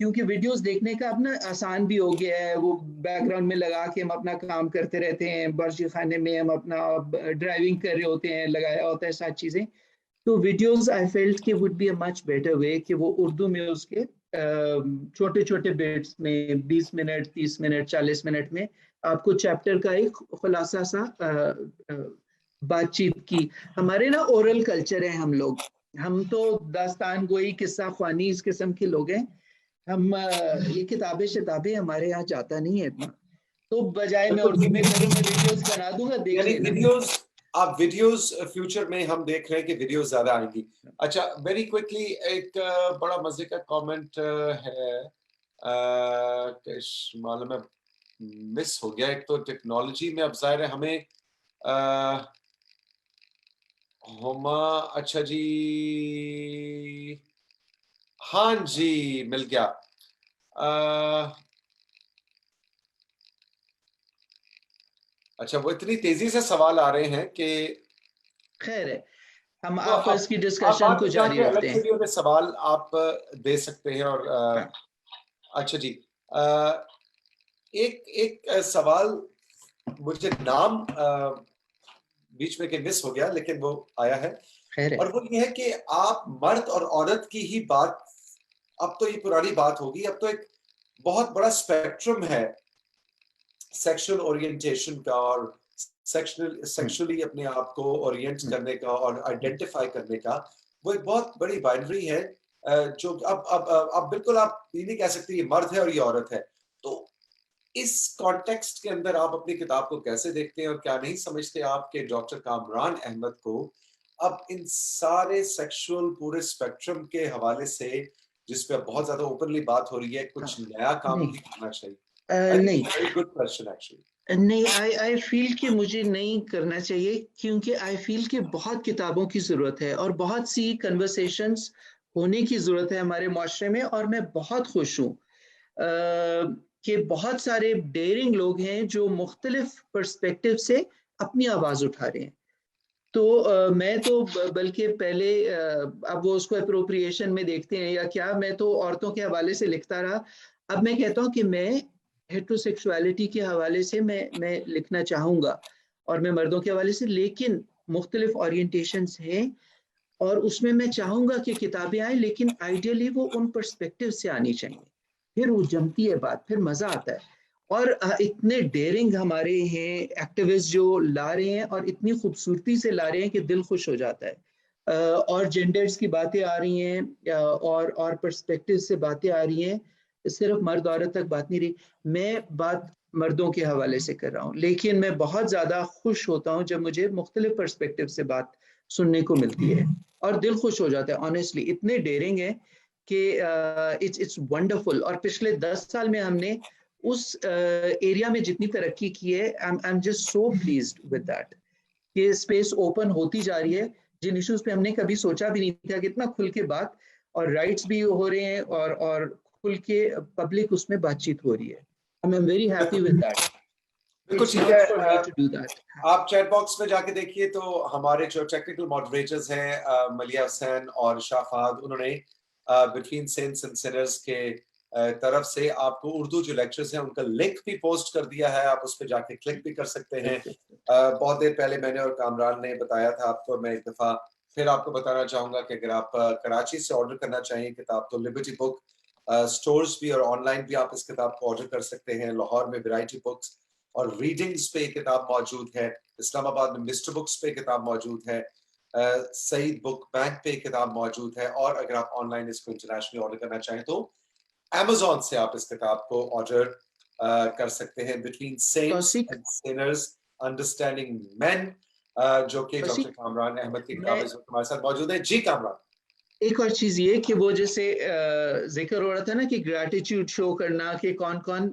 کیونکہ videos دیکھنے کا اب نا آسان بھی ہو گیا ہے, وہ بیک گراؤنڈ میں لگا کے ہم اپنا کام کرتے رہتے ہیں, برشی خانے میں ہم اپنا ڈرائیونگ کر رہے ہوتے ہیں, لگایا ہوتا ہے ساری چیزیں. تو ویڈیوز آئی فیلٹ کہ would be a much better way کہ وہ اردو میں اس کے چھوٹے چھوٹے بٹس میں 20 منٹ 30 منٹ 40 منٹ میں آپ کو چیپٹر کا ایک خلاصہ سا بات چیت کی. ہمارے نا اورل کلچر ہے ہم لوگ, ہم تو داستان گوئی قصہ خوانی اس قسم کے لوگ ہیں, ہم یہ کتابیں شتابیں ہمارے یہاں جاتا نہیں ہے اتنا. تو بجائے میں اردو میں کروں, میں ویڈیوز بنا دوں گا, دیکھ لینا. ویڈیوز آپ ویڈیوز فیوچر میں ہم دیکھ رہے ہیں کہ ویڈیوز زیادہ آئیں گی. اچھا ویری کوئکلی ایک بڑا مزے کا کامنٹ ہے, معلوم ہے مس ہو گیا. ایک تو ٹیکنالوجی میں اب ظاہر ہے ہمیں ہما, اچھا جی ہاں جی مل گیا. اچھا وہ اتنی تیزی سے سوال آ رہے ہیں کہ خیر ہے, ہم آپس کی ڈسکشن کو جاری رکھتے ہیں. میں سوال آپ دے سکتے ہیں. اور اچھا جی ایک سوال مجھے نام بیچ میں کہ مس ہو گیا لیکن وہ آیا ہے, اور وہ یہ ہے کہ آپ مرد اور عورت کی ہی بات, اب تو یہ پرانی بات ہوگی, اب تو ایک بہت بڑا اسپیکٹرم ہے سیکشل اورینٹیشن کا اور سیکشلی اپنے آپ کو اورینٹ کرنے کا اور آئیڈینٹیفائی کرنے کا. وہ ایک بہت بڑی بائنری ہے جو اب بالکل آپ یہ نہیں کہہ سکتے یہ مرد ہے اور یہ عورت ہے. تو اس کانٹیکسٹ کے اندر آپ اپنی کتاب کو کیسے دیکھتے ہیں, اور کیا نہیں سمجھتے آپ کہ ڈاکٹر کامران احمد کو اب ان سارے سیکشل پورے اسپیکٹرم کے حوالے سے جس پہ بہت زیادہ اوپنلی بات ہو رہی ہے کچھ نیا کام بھی کرنا چاہیے؟ نہیں گڈ کوسچن ایکچولی. نہیں, آئی فیل کہ مجھے نہیں کرنا چاہیے, کیونکہ آئی فیل کہ بہت کتابوں کی ضرورت ہے اور بہت سی کنورسیشنز ہونے کی ضرورت ہے ہمارے معاشرے میں. اور میں بہت خوش ہوں کہ بہت سارے ڈیرنگ لوگ ہیں جو مختلف پرسپیکٹیو سے اپنی آواز اٹھا رہے ہیں. تو میں تو بلکہ پہلے اب وہ اس کو اپروپریشن میں دیکھتے ہیں یا کیا, میں تو عورتوں کے حوالے سے لکھتا رہا. اب میں کہتا ہوں کہ میں ہیٹروسیکسوالٹی کے حوالے سے میں لکھنا چاہوں گا, اور میں مردوں کے حوالے سے, لیکن مختلف اورینٹیشنز ہیں, اور اس میں چاہوں گا کہ کتابیں آئیں, لیکن آئیڈیلی وہ ان پرسپیکٹیو سے آنی چاہیے. پھر وہ جمتی ہے بات, پھر مزہ آتا ہے. اور اتنے ڈیرنگ ہمارے ہیں ایکٹیوسٹ جو لا رہے ہیں, اور اتنی خوبصورتی سے لا رہے ہیں کہ دل خوش ہو جاتا ہے. اور جینڈرز کی باتیں آ رہی ہیں, اور پرسپیکٹیو سے باتیں آ رہی ہیں, صرف مرد عورت تک بات نہیں رہی. میں بات مردوں کے حوالے سے کر رہا ہوں, لیکن میں بہت زیادہ خوش ہوتا ہوں جب مجھے مختلف پرسپیکٹیو سے بات سننے کو ملتی ہے, اور دل خوش ہو جاتا ہے. آنیسٹلی اتنے ڈیرنگ ہیں کہ اٹس ونڈرفل. اور پچھلے 10 سال میں ہم نے اس ایریا میں جتنی ترقی کی ہے, I am just so pleased with that کہ اسپیس اوپن ہوتی جا رہی ہے. جن ایشوز پہ ہم نے کبھی سوچا بھی نہیں تھا, کتنا کھل کے بات اور رائٹس بھی ہو رہے ہیں, اور کھل کے پبلک اس میں بات چیت ہو رہی ہے. I'm very happy with that. It's not for me to do that. آپ چیٹ باکس میں جا کے دیکھیے تو ہمارے جو ٹیکنیکل ماڈریٹرز ہیں ملیہ حسین اور شاہ فہد, انہوں نے بٹوین سینٹس اینڈ سنرز کے طرف سے آپ کو اردو جو لیکچرز ہیں ان کا لنک بھی پوسٹ کر دیا ہے, آپ اس پہ جا کے کلک بھی کر سکتے ہیں. بہت دیر پہلے میں نے اور کامران نے بتایا تھا آپ کو, میں ایک دفعہ پھر آپ کو بتانا چاہوں گا کہ اگر آپ کراچی سے آرڈر کرنا چاہیں کتاب تو لبرٹی بک اسٹورز بھی اور آن لائن بھی آپ اس کتاب کو آرڈر کر سکتے ہیں. لاہور میں ویرائٹی بکس اور ریڈنگز پہ کتاب موجود ہے, اسلام آباد میں مسٹر بکس پہ کتاب موجود ہے, سعید بک بینک پہ کتاب موجود ہے, اور اگر آپ آن لائن اس کو انٹرنیشنلی آرڈر کرنا چاہیں تو Amazon سے آپ اس کتاب کو آرڈر کر سکتے ہیں. بٹوین سینٹس اینڈ سینرز انڈرسٹینڈنگ مین, جو کہ ڈاکٹر کامران احمد کی کتاب اس وقت ہمارے ساتھ موجود ہے. جی کامران, ایک اور چیز یہ کہ وہ جیسے ذکر ہو رہا تھا نا کہ گریٹیٹیوڈ شو کرنا, کہ کون کون,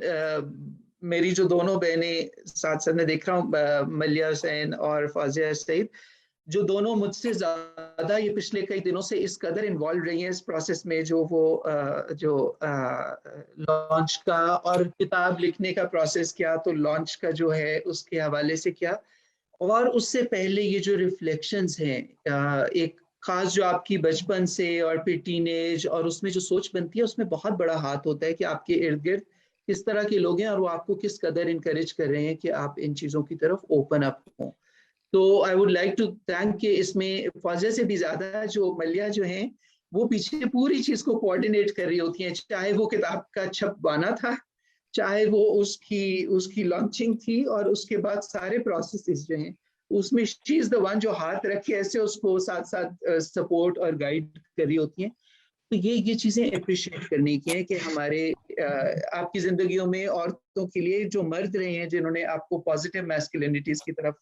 میری جو دونوں بہنیں ساتھ ساتھ میں دیکھ رہا ہوں, ملیہ حسین اور فوزیہ سعید, جو دونوں مجھ سے زیادہ یہ پچھلے کئی دنوں سے اس قدر انوالو رہی ہیں اس پروسیس میں, جو وہ جو لانچ کا اور کتاب لکھنے کا پروسیس کیا, تو لانچ کا جو ہے اس کے حوالے سے کیا, اور اس سے پہلے یہ جو ریفلیکشنز ہیں ایک خاص جو آپ کی بچپن سے اور پھر ٹین ایج اور اس میں جو سوچ بنتی ہے اس میں بہت بڑا ہاتھ ہوتا ہے کہ آپ کے ارد گرد کس طرح کے لوگ ہیں اور وہ آپ کو کس قدر انکریج کر رہے ہیں کہ آپ ان چیزوں کی طرف اوپن اپ ہوں. تو I would like to thank کہ اس میں فوزیہ سے بھی زیادہ جو ملیہ جو ہیں وہ پیچھے پوری چیز کو کوآرڈینیٹ کر رہی ہوتی ہیں, چاہے وہ کتاب کا چھپوانا تھا, چاہے وہ اس کی لانچنگ تھی, اور اس کے بعد سارے پروسیسز جو ہیں اس میں شی از دا ون جو ہاتھ رکھ کے ایسے اس کو ساتھ ساتھ سپورٹ اور گائیڈ کر رہی ہوتی ہیں. تو یہ چیزیں اپریشیٹ کرنے کی ہیں کہ ہمارے آپ کی زندگیوں میں عورتوں کے لیے جو مرد رہے ہیں جنہوں نے آپ کو پازیٹیو میسکولینٹیز کی طرف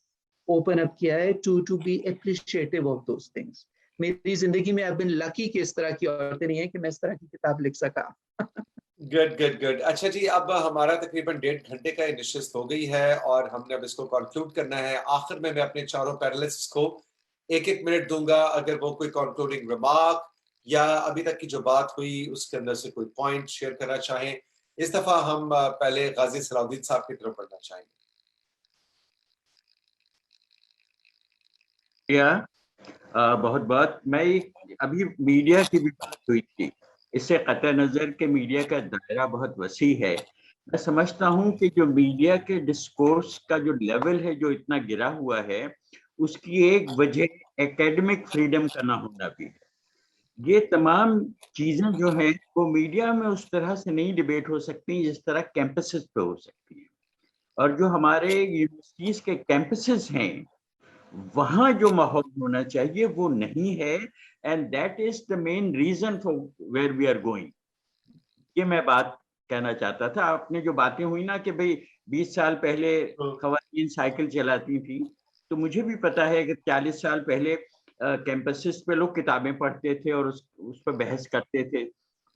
اوپن اپ کیا ہے, to be appreciative of those things. میری زندگی میں I've been lucky کہ اس طرح کی عورتیں نہیں ہیں کہ میں اس طرح کی کتاب لکھ سکا. گڈ. اچھا جی, اب ہمارا تقریباً 1.5 گھنٹے کا نشست ہو گئی ہے اور ہم نے اب اس کو کنکلوڈ کرنا ہے. آخر میں اپنے چاروں پینلسٹ کو 1 منٹ دوں گا, اگر وہ کوئی کنکلوڈنگ ریمارک یا ابھی تک کی جو بات ہوئی اس کے اندر سے کوئی پوائنٹ شیئر کرنا چاہیں. اس دفعہ ہم پہلے غازی صلاح الدین صاحب کی طرف بڑھنا چاہیں گے. بہت میں ابھی میڈیا کی بھی بات ہوئی تھی, اس سے قطع نظر کہ میڈیا کا دائرہ بہت وسیع ہے. میں سمجھتا ہوں کہ جو میڈیا کے ڈسکورس کا جو لیول ہے جو اتنا گرا ہوا ہے, اس کی ایک وجہ ایکیڈمک فریڈم کا نہ ہونا بھی ہے. یہ تمام چیزیں جو ہیں وہ میڈیا میں اس طرح سے نہیں ڈیبیٹ ہو سکتی جس طرح کیمپسز پہ ہو سکتی ہیں. اور جو ہمارے یونیورسٹیز کے کیمپسز ہیں وہاں جو ماحول ہونا چاہیے وہ نہیں ہے, and that is the main reason for where we are going. یہ میں بات کہنا چاہتا تھا. آپ نے جو باتیں ہوئی نا کہ بھئی 20 سال پہلے خواتین سائیکل چلاتی تھیں, تو مجھے بھی پتا ہے کہ 40 سال پہلے کیمپسز پہ لوگ کتابیں پڑھتے تھے اور اس پہ بحث کرتے تھے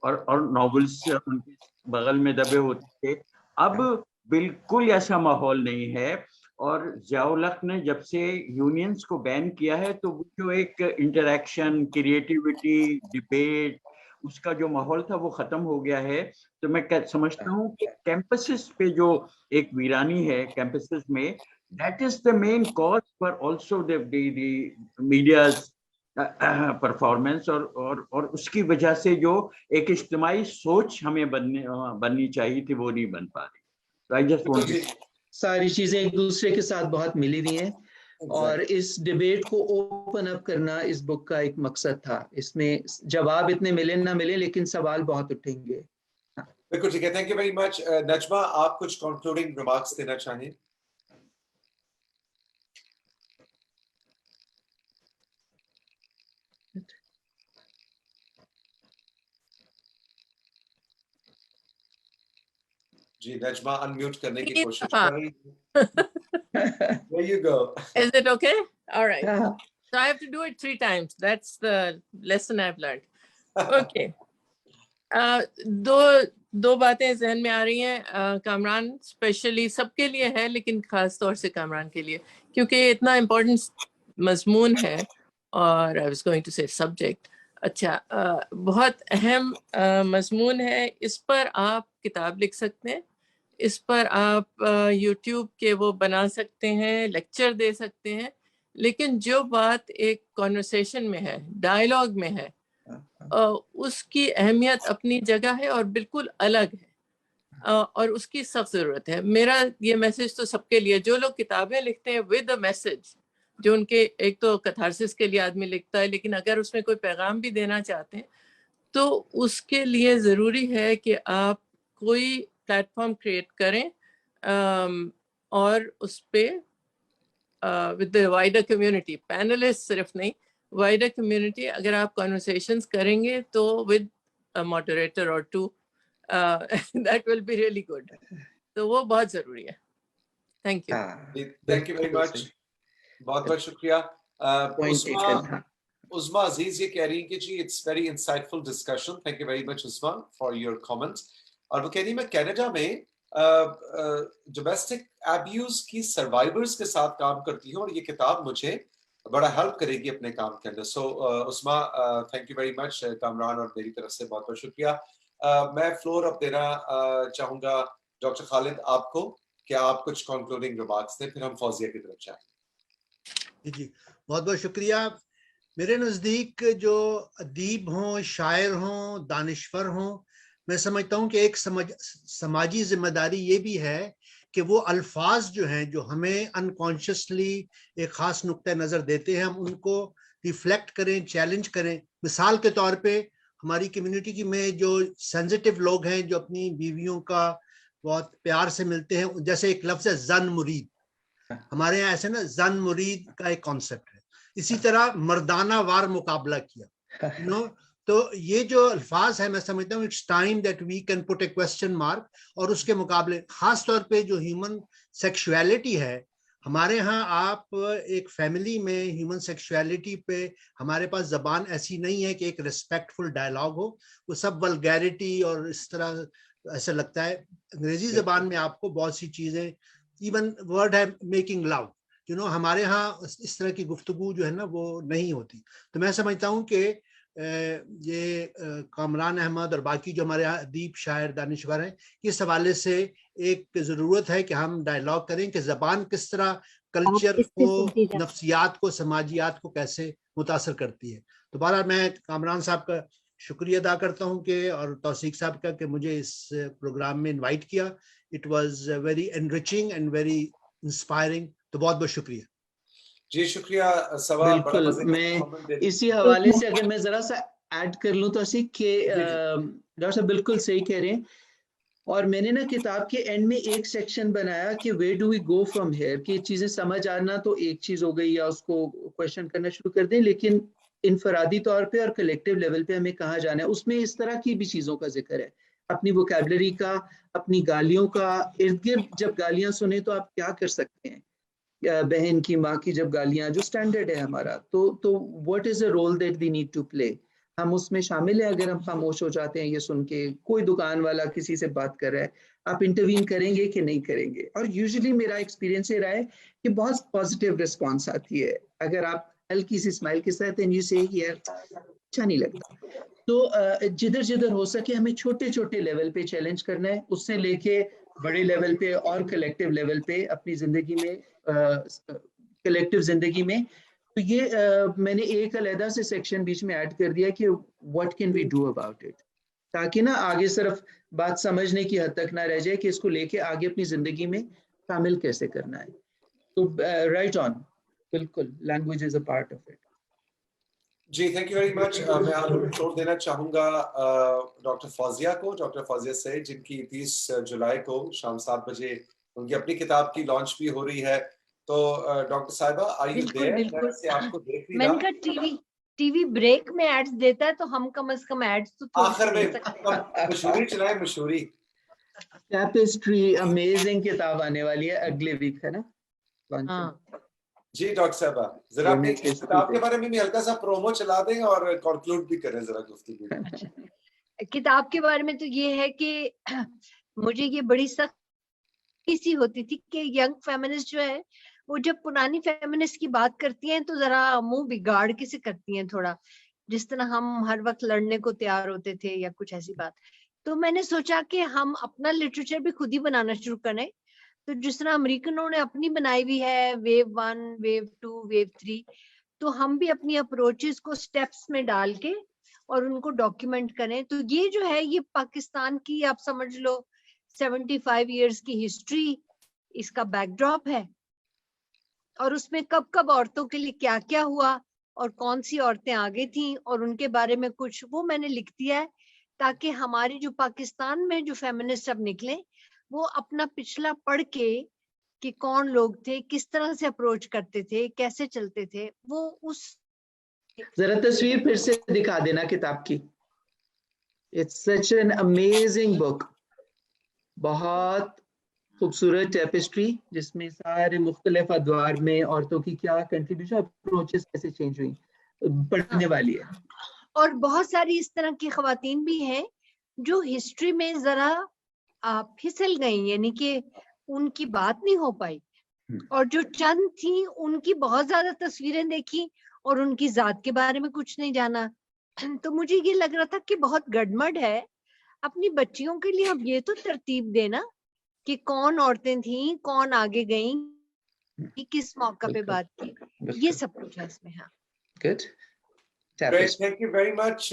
اور ناولس ان کے بغل میں دبے ہوتے تھے. اب بالکل ایسا ماحول نہیں ہے. اور ضیاء الحق نے جب سے یونینز کو بین کیا ہے تو وہ جو ایک انٹریکشن, کریٹیوٹی, ڈیبیٹ, اس کا جو ماحول تھا وہ ختم ہو گیا ہے. تو میں سمجھتا ہوں کہ کیمپسز پہ جو ایک ویرانی ہے کیمپسز میں, that is the main cause for also the media's performance, اور اس کی وجہ سے جو ایک اجتماعی سوچ ہمیں بننی چاہیے تھی وہ نہیں بن پا رہی. تو I just want to ساری چیزیں ایک دوسرے کے ساتھ بہت ملی ہوئی ہیں, اور اس ڈیبیٹ کو اوپن اپ کرنا اس بک کا ایک مقصد تھا. اس میں جواب اتنے ملے نہ ملے لیکن سوال بہت اٹھیں گے. بالکل ٹھیک ہے, تھینک یو ویری مچ. نجمہ, آپ کچھ کنکلوڈنگ ریمارکس دینا چاہیں؟ جی نجمہ انمیوٹ کرنے کی کوشش کر رہی ہے. There you go. Is it okay? All right. So I have to do it 3 times. That's the lesson I've learned. Okay. دو باتیں ذہن میں آ رہی ہیں. کامران اسپیشلی سب کے لیے ہے لیکن خاص طور سے کامران کے لیے, کیونکہ یہ اتنا امپورٹنٹ مضمون ہے, اور I was going to say subject. اچھا, بہت اہم مضمون ہے. اس پر آپ کتاب لکھ سکتے ہیں, اس پر آپ یوٹیوب کے وہ بنا سکتے ہیں, لیکچر دے سکتے ہیں, لیکن جو بات ایک کانورسیشن میں ہے, ڈائلاگ میں ہے, اس کی اہمیت اپنی جگہ ہے اور بالکل الگ ہے, اور اس کی سخت ضرورت ہے. میرا یہ میسج تو سب کے لیے, جو لوگ کتابیں لکھتے ہیں ود اے میسج, جو ان کے ایک تو کتھارسس کے لیے آدمی لکھتا ہے, لیکن اگر اس میں کوئی پیغام بھی دینا چاہتے ہیں تو اس کے لیے ضروری ہے کہ آپ کوئی پلیٹ فارم کریٹ کریں, اور اس پہ with the wider community, panellist صرف نہیں, وائڈر کمیونٹی, اگر آپ کانورسیشنز کریں گے تو ود ماڈریٹر اور 2, that will be really good. تو وہ بہت ضروری ہے. Thank you. Thank you very much, بہت بہت شکریہ. عظما عزیز یہ کہہ رہی ہیں کہ جی it's very insightful discussion. Thank you very much Uzma for your comments. اور وہ کہہ رہی میں کینیڈا میں ڈومیسٹک ایبیوز کی سروائیورز کے ساتھ کام کرتی ہوں, اور یہ کتاب مجھے بڑا ہیلپ کرے گی اپنے کام کے اندر. So Uzma thank you very much. Kamran اور میری طرف سے بہت بہت شکریہ. میں فلور اب دینا چاہوں گا ڈاکٹر خالد آپ کو, کہ آپ کچھ کنکلوڈنگ ریمارکس دیں, پھر ہم فوزیہ کی طرف جائیں. جی بہت بہت شکریہ. میرے نزدیک جو ادیب ہوں، شاعر ہوں، دانشور ہوں، میں سمجھتا ہوں کہ ایک سماجی ذمہ داری یہ بھی ہے کہ وہ الفاظ جو ہیں جو ہمیں انکانشیسلی ایک خاص نقطۂ نظر دیتے ہیں، ہم ان کو ریفلیکٹ کریں، چیلنج کریں. مثال کے طور پہ ہماری کمیونٹی میں جو سینسیٹیو لوگ ہیں، جو اپنی بیویوں کا بہت پیار سے ملتے ہیں، جیسے ایک لفظ ہے زن مرید، ہمارے یہاں ایسے نا زن مرید کا ایک کانسیپٹ ہے. اسی طرح مردانہ وار مقابلہ کیا، تو یہ جو الفاظ ہیں میں سمجھتا ہوں it's time that we can put a question mark. اور اس کے مقابلے خاص طور پہ جو ہیومن سیکشولیٹی ہے ہمارے ہاں، آپ ایک فیملی میں ہیومن سیکشولیٹی پہ ہمارے پاس زبان ایسی نہیں ہے کہ ایک ریسپیکٹفل ڈائلاگ ہو. وہ سب ولگیرٹی اور اس طرح ایسا لگتا ہے. انگریزی زبان میں آپ کو بہت سی چیزیں، ایون ورڈ ہے میکنگ لو، ہمارے ہاں اس طرح کی گفتگو جو ہے نا وہ نہیں ہوتی. تو میں سمجھتا ہوں کہ یہ کامران احمد اور باقی جو ہمارے یہاں ادیب، شاعر، دانشور ہیں، اس حوالے سے ایک ضرورت ہے کہ ہم ڈائلاگ کریں کہ زبان کس طرح کلچر کو، نفسیات کو، سماجیات کو کیسے متاثر کرتی ہے. تو بہرحال میں کامران صاحب کا شکریہ ادا کرتا ہوں اور توثیق صاحب کا کہ مجھے اس پروگرام میں انوائٹ کیا. It was very enriching and very inspiring. تو بہت بہت شکریہ. جی شکریہ سبا. بالکل، میں اسی حوالے سے اگر میں ذرا سا ایڈ کر لوں تو اسی کہ ڈاکٹر صاحب بالکل صحیح کہہ رہے ہیں. اور میں نے نا کتاب کے اینڈ میں ایک سیکشن بنایا کہ where do we go from here, کہ چیزیں سمجھ آنا تو ایک چیز ہو گئی یا اس کو کویشچن کرنا شروع کر دیں، لیکن انفرادی طور پہ اور کلیکٹیو لیول پہ ہمیں کہاں جانا ہے. اس میں اس طرح کی بھی چیزوں کا ذکر ہے، اپنی ووکیبلری کا، اپنی گالیوں کا. ارد گرد جب گالیاں سنیں تو آپ کیا کر سکتے ہیں، بہن کی، ماں کی جب گالیاں، جو سٹینڈرڈ ہے ہمارا، تو what is a role that we need to play. ہم اس میں شامل ہیں اگر ہم خاموش ہو جاتے ہیں یہ سن کے. کوئی دکان والا کسی سے بات کر رہا ہے، آپ انٹروین کریں گے کہ نہیں کریں گے؟ اور یوزلی میرا ایکسپیرینس یہ رہا ہے کہ بہت پازیٹیو رسپانس آتی ہے اگر آپ ہلکی سی اسمائل کے ساتھ اچھا نہیں لگتا. تو جدھر جدھر ہو سکے ہمیں چھوٹے چھوٹے لیول پہ چیلنج کرنا ہے، اس سے لے کے بڑے لیول پہ اور کلیکٹیو لیول پہ اپنی زندگی میں، کلیکٹیو زندگی میں. تو یہ میں نے ایک علیحدہ سے سیکشن بیچ میں ایڈ کر دیا کہ what can we do about it, تاکہ نا آگے صرف بات سمجھنے کی حد تک نہ رہ جائے کہ اس کو لے کے آگے اپنی زندگی میں شامل کیسے کرنا ہے. تو رائٹ آن، بالکل language is a part of it. جی تھینک یو ویری مچ. میں آپ کو چھوڑ دینا چاہوں گا ڈاکٹر فوزیہ کو، ڈاکٹر فوزیہ سعید، جن کی 30 جولائی کو شام 7 بجے ان کی اپنی کتاب کی لانچ بھی ہو رہی ہے. تو ڈاکٹر صاحبہ آر یو دیئر؟ میں آپ کو دیکھ میں نے کہا ٹی وی بریک میں ایڈز دیتا ہے تو ہم کم از کم ایڈز تو آخر میں مشہوری چلائیں، مشہوری. ٹیپسٹری امیزنگ کتاب آنے والی ہے اگلے ویک، ہے نا؟ جی ڈاکٹر صاحبہ ذرا اپنی کتاب کے بارے میں بھی ہلکا سا پرومو چلا دیں اور کنکلوڈ بھی کریں ذرا گفتگو. کتاب کے بارے میں تو یہ ہے کہ مجھے یہ بڑی سخت سی ہوتی تھی کہ ینگ فیمنسٹ جو ہے وہ جب پرانی فیمنسٹ کی بات کرتی ہیں تو ذرا منہ بگاڑ کے سے کرتی ہیں، تھوڑا جس طرح ہم ہر وقت لڑنے کو تیار ہوتے تھے یا کچھ ایسی بات. تو میں نے سوچا کہ ہم اپنا لٹریچر بھی خود ہی بنانا شروع کریں. تو جس طرح امریکنوں نے اپنی بنائی ہوئی ہے ویو 1، ویو 2، ویو 3، تو ہم بھی اپنی اپروچز کو سٹیپس میں ڈال کے اور ان کو ڈاکیومنٹ کریں. تو یہ جو ہے یہ پاکستان کی آپ سمجھ لو 75 ایئرز کی ہسٹری اس کا بیک ڈراپ ہے، اور اس میں کب کب عورتوں کے لیے کیا کیا ہوا اور کون سی عورتیں آگے تھیں اور ان کے بارے میں کچھ وہ میں نے لکھ دیا ہے، تاکہ ہماری جو پاکستان میں جو فیمنسٹ اب نکلے وہ اپنا پچھلا پڑھ کے کہ کون لوگ تھے، کس طرح سے اپروچ کرتے تھے، کیسے چلتے تھے، وہ اس. ذرا تصویر پھر سے دکھا دینا کتاب کی. It's such an amazing book. بہت خوبصورت ٹیپسٹری جس میں سارے مختلف ادوار میں عورتوں کی کیا کنٹریبیوشن، اپروچز کیسے چینج ہوئی، پڑھنے والی ہے. اور بہت ساری اس طرح کی خواتین بھی ہیں جو ہسٹری میں ذرا پھسل گئیں، یعنی کہ ان کی بات نہیں ہو پائی، اور جو چند تھیں ان کی بہت زیادہ تصویریں دیکھی اور ان کی ذات کے بارے میں کچھ نہیں جانا. تو مجھے یہ لگ رہا تھا کہ بہت گڑمڑ ہے. اپنی بچیوں کے لیے اب یہ تو ترتیب دینا کہ کون عورتیں تھیں، کون آگے گئیں، کس موقع پہ بات کی، یہ سب کچھ ہے اس میں. ہاں good. Great, thank you very much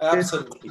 Absolutely.